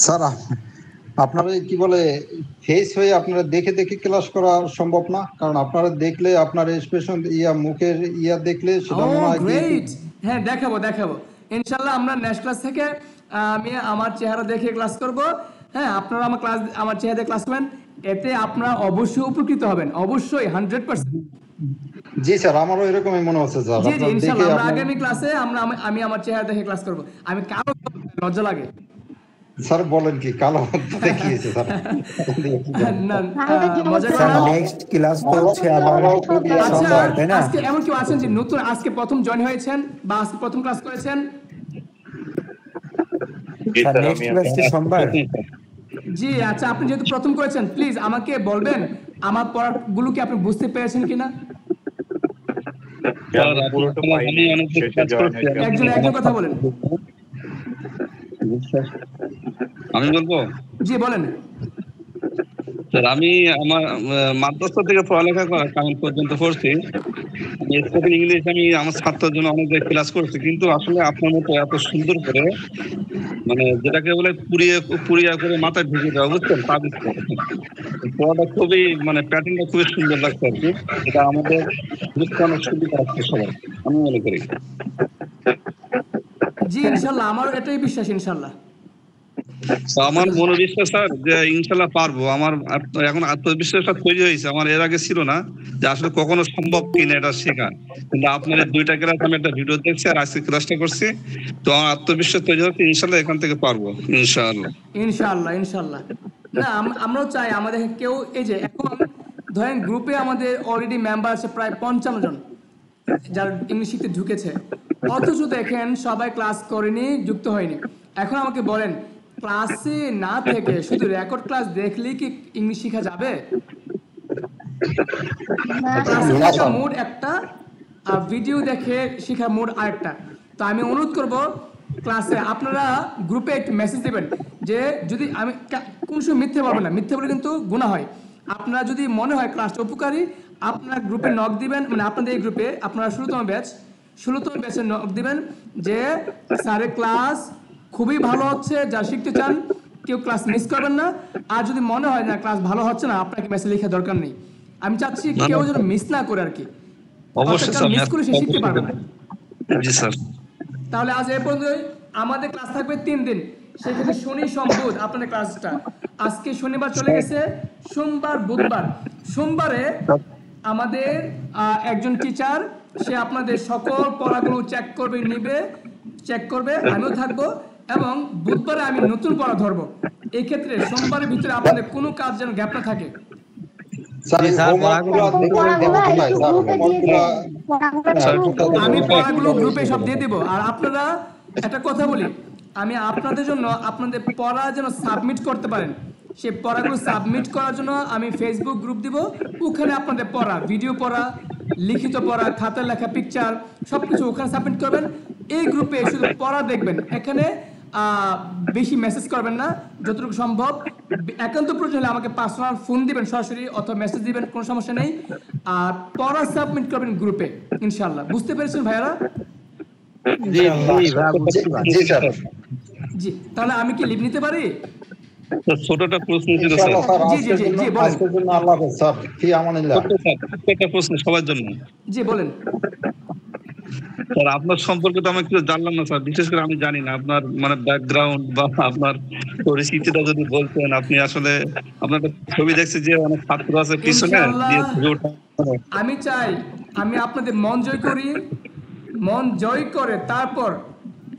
স্যার আপনারা কি বলে ফেস হয়ে আপনারা দেখে ক্লাস করা সম্ভব না? কারণ আপনারা দেখলে আপনার এক্সপ্রেশন মুখের দেখলে সেটা মনে হয় গ্রেট। হ্যাঁ, দেখাবো ইনশাআল্লাহ। আমরা নেক্সট ক্লাস থেকে আমি আমার চেহারা দেখে ক্লাস করব। হ্যাঁ, আপনারা আমার চেহারা দেখে ক্লাস করবেন, এতে আপনারা অবশ্যই উপকৃত হবেন, অবশ্যই 100%। জি স্যার, আমারও এরকমই মনে হচ্ছে স্যার। জি ইনশাআল্লাহ আমরা আগামী ক্লাসে আমি আমার চেহারা দেখে ক্লাস করব। আমি কালো লজ্জা লাগে স্যার, বলেন কি কালো দেখিয়েছে স্যার? না, মজা করে না। নেক্সট ক্লাস তো হচ্ছে আবার সোমবার, তাই না? আজকে এমন কেউ আছেন যে নতুন আজকে প্রথম জয়েন হয়েছেন বা আজকে প্রথম ক্লাস করেছেন? নেক্সট ক্লাসটি সোমবার। জি আচ্ছা, আপনি যেহেতু প্রথম করেছেন, প্লিজ আমাকে বলবেন আমার পড়াগুলো কি আপনি বুঝতে পেরেছেন কিনা? একজন কথা বলেন। আমি বলবো? জি বলেন। স্যার আমি আমার মাদ্রাসা থেকে পড়ালেখা কামিল পর্যন্ত পড়ছি। স্পোকেন ইংলিশ আমি আমার ছাত্রদের জন্য অনেক ক্লাস করছি, কিন্তু আসলে আপনার মতো এত সুন্দর করে মানে যেটাকে বলে পুরিয়া করে মাথায় ঢুকে দেওয়া, বুঝছেন? তা পড়াটা খুবই মানে প্যাটার্নটা খুবই সুন্দর লাগছে আর কি। এটা আমাদের বুঝতে অনেক সুবিধা হচ্ছে সবাই, আমি মনে করি। জি ইনশাআল্লাহ, আমার এটাই বিশ্বাস ইনশাআল্লাহ। আমার মনোবিশ্বাস স্যার যে ইনশাআল্লাহ পারবো। আমার এখন আত্মবিশ্বাসটা তৈরি হয়েছে, আমার এর আগে ছিল না যে আসলে কখনো সম্ভব কিনা এটা শেখা। কিন্তু আপনার 2টা ক্লাস আমি একটা ভিডিও দেখছি আর আজকে ক্লাসটা করছি, তো আমার আত্মবিশ্বাস তৈরি হচ্ছে, ইনশাআল্লাহ এখান থেকে পারবো ইনশাআল্লাহ। না, আমরাও চাই আমাদের কেউ, এই যে এখন ধরেন গ্রুপে আমাদের অলরেডি মেম্বার আছে প্রায় 55 জন যারা ইংলিশ শিখতে ঢুকেছে, অথচ দেখেন সবাই ক্লাস করেনি, যুক্ত হয়নি। এখন আমাকে বলেন ক্লাসে না থেকে শুধু রেকর্ড ক্লাস দেখলেই কি ইংলিশ শেখা যাবে? ক্লাসে মোড একটা আর ভিডিও দেখে শেখার মোড আরেকটা। তো আমি অনুরোধ করব ক্লাসে আপনারা গ্রুপে একটু মেসেজ দেবেন যে যদি আমি কোন সময় মিথ্যে বলবেন না, মিথ্যে বলে কিন্তু গুনাহ হয়। আপনারা যদি মনে হয় ক্লাসটা উপকারী আপনারা গ্রুপে নক দিবেন, মানে আপনাদের এই গ্রুপে আপনারা 16তম ব্যাচে নক দিবেন যে স্যারের ক্লাস খুবই ভালো হচ্ছে, যা শিখতে চান কেউ ক্লাস মিস করবেন না। আর যদি মনে হয় না ক্লাস ভালো হচ্ছে না আপনাকে মেসেজ লেখা দরকার নেই। আমি চাচ্ছি কেউ যেন মিস না করে আর কি, অবশ্যই মিস করে সে শিখতে পারবে না। জি স্যার। তাহলে আজ এই পর্যন্ত আমাদের ক্লাস থাকবে 3 দিন, সেখানে শনি সোম বুধ আপনাদের ক্লাসটা। আজকে শনিবার চলে গেছে, সোমবার বুধবার। সোমবারে আমাদের একজন টিচার সে আপনাদের সকল পড়াগুলো চেক করবে, আমিও থাকবো, এবং বুধবারে আমি নতুন পড়া ধরবো। এই ক্ষেত্রে সোমবারের ভিতরে আপনাদের কোনো কাজ যেন গ্যাপ না থাকে। আমি পড়াগুলো গ্রুপে সব দিয়ে দেবো। আর আপনারা একটা কথা বলি, আমি আপনাদের জন্য আপনাদের পড়া যেন সাবমিট করতে পারেন, সে পড়াগুলো সাবমিট করার জন্য আমি ফেসবুক গ্রুপ দিব। ওখানে আপনাদের পড়া, ভিডিও পড়া, লিখিত পড়া, খাতার লেখা, পিকচার সবকিছু ওখানে সাবমিট করবেন। এই গ্রুপে শুধু পড়া দেখবেন, এখানে বেশি মেসেজ করবেন না, যতটুকু সম্ভব। একান্ত প্রয়োজন হলে আমাকে পার্সোনাল ফোন দিবেন সরাসরি, অথবা মেসেজ দিবেন, কোনো সমস্যা নেই। আর পড়া সাবমিট করবেন গ্রুপে, ইনশাআল্লাহ। বুঝতে পেরেছেন ভাইয়ারা? জি, তাহলে আমি কি লিভ নিতে পারি? ছোটটা প্রশ্ন ছিল স্যার। জি জি জি জি বলেন। আল্লাহ হাফেজ স্যার, ফি আমানিল্লাহ। একটা প্রশ্ন সবার জন্য। জি বলেন। স্যার আপনার সম্পর্কে তো আমি কিছু জানলাম না স্যার, বিশেষ করে আমি জানি না আপনার মানে ব্যাকগ্রাউন্ড বা আপনার পরিচিতিটা যদি বলতেন। আপনি আসলে আপনার ছবি দেখছি যে অনেক ছাত্র আছে পিছনে দিয়ে ছবি ওঠা। আমি চাই আমি আপনাদের মন জয় করে তারপর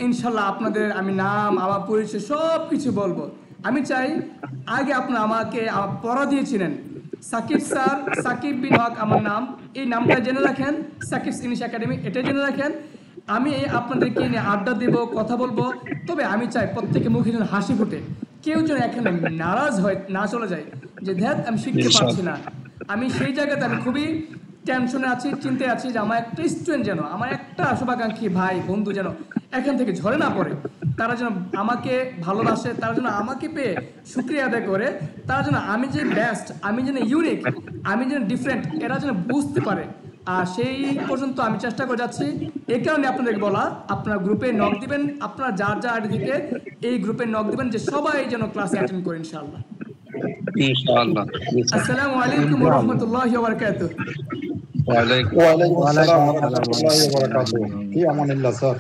ইনশাল্লাহ আপনাদের আমি নাম, আমার পরিচয় সব কিছু বলবো। আমি চাই আগে আপনারা আমাকে পড়া দিয়েছিলেন সাকিব স্যার, সাকিব বিন হক আমার নাম, এই নামটা জেনে রাখেন, সাকিব ইংলিশ একাডেমি এটা জেনে রাখেন। আমি আপনাদেরকে নিয়ে আড্ডা দেব, কথা বলবো, তবে আমি চাই প্রত্যেকের মুখে যেন হাসি ফুটে, কেউ যেন এখানে নারাজ হয় না চলে যায় যে ধ্যাত আমি শিখতে পারছি না। আমি সেই জায়গাতে আমি খুবই টেনশনে আছি, চিন্তায় আছি যে আমার একটা স্টুডেন্ট যেন, আমার একটা শুভাকাঙ্ক্ষী ভাই বন্ধু যেন এখান থেকে ঝরে না পড়ে। তারা যেন আমাকে ভালোবাসে, তারা যেন আমাকে পেয়ে শুকরিয়া আদায় করে, তারা যেন আমি যে বেস্ট, আমি যেন ইউনিক, আমি যেন ডিফারেন্ট, এরা যেন বুঝতে পারে। আর সেই পর্যন্ত আমি চেষ্টা করে যাচ্ছি। এই কারণে আপনাদেরকে বলা, আপনার গ্রুপে নক দিবেন, আপনারা যার যার আইডি থেকে এই গ্রুপে নক দিবেন যে সবাই যেন ক্লাসে অ্যাটেন্ড করে ইনশাআল্লাহ। আসসালামু আলাইকুম ওয়া রাহমাতুল্লাহি ওয়া বারাকাতুহু। ওয়া আলাইকুম আসসালাম ওয়া রাহমাতুল্লাহি ওয়া বারাকাতুহু। ফি আমানিল্লাহ স্যার।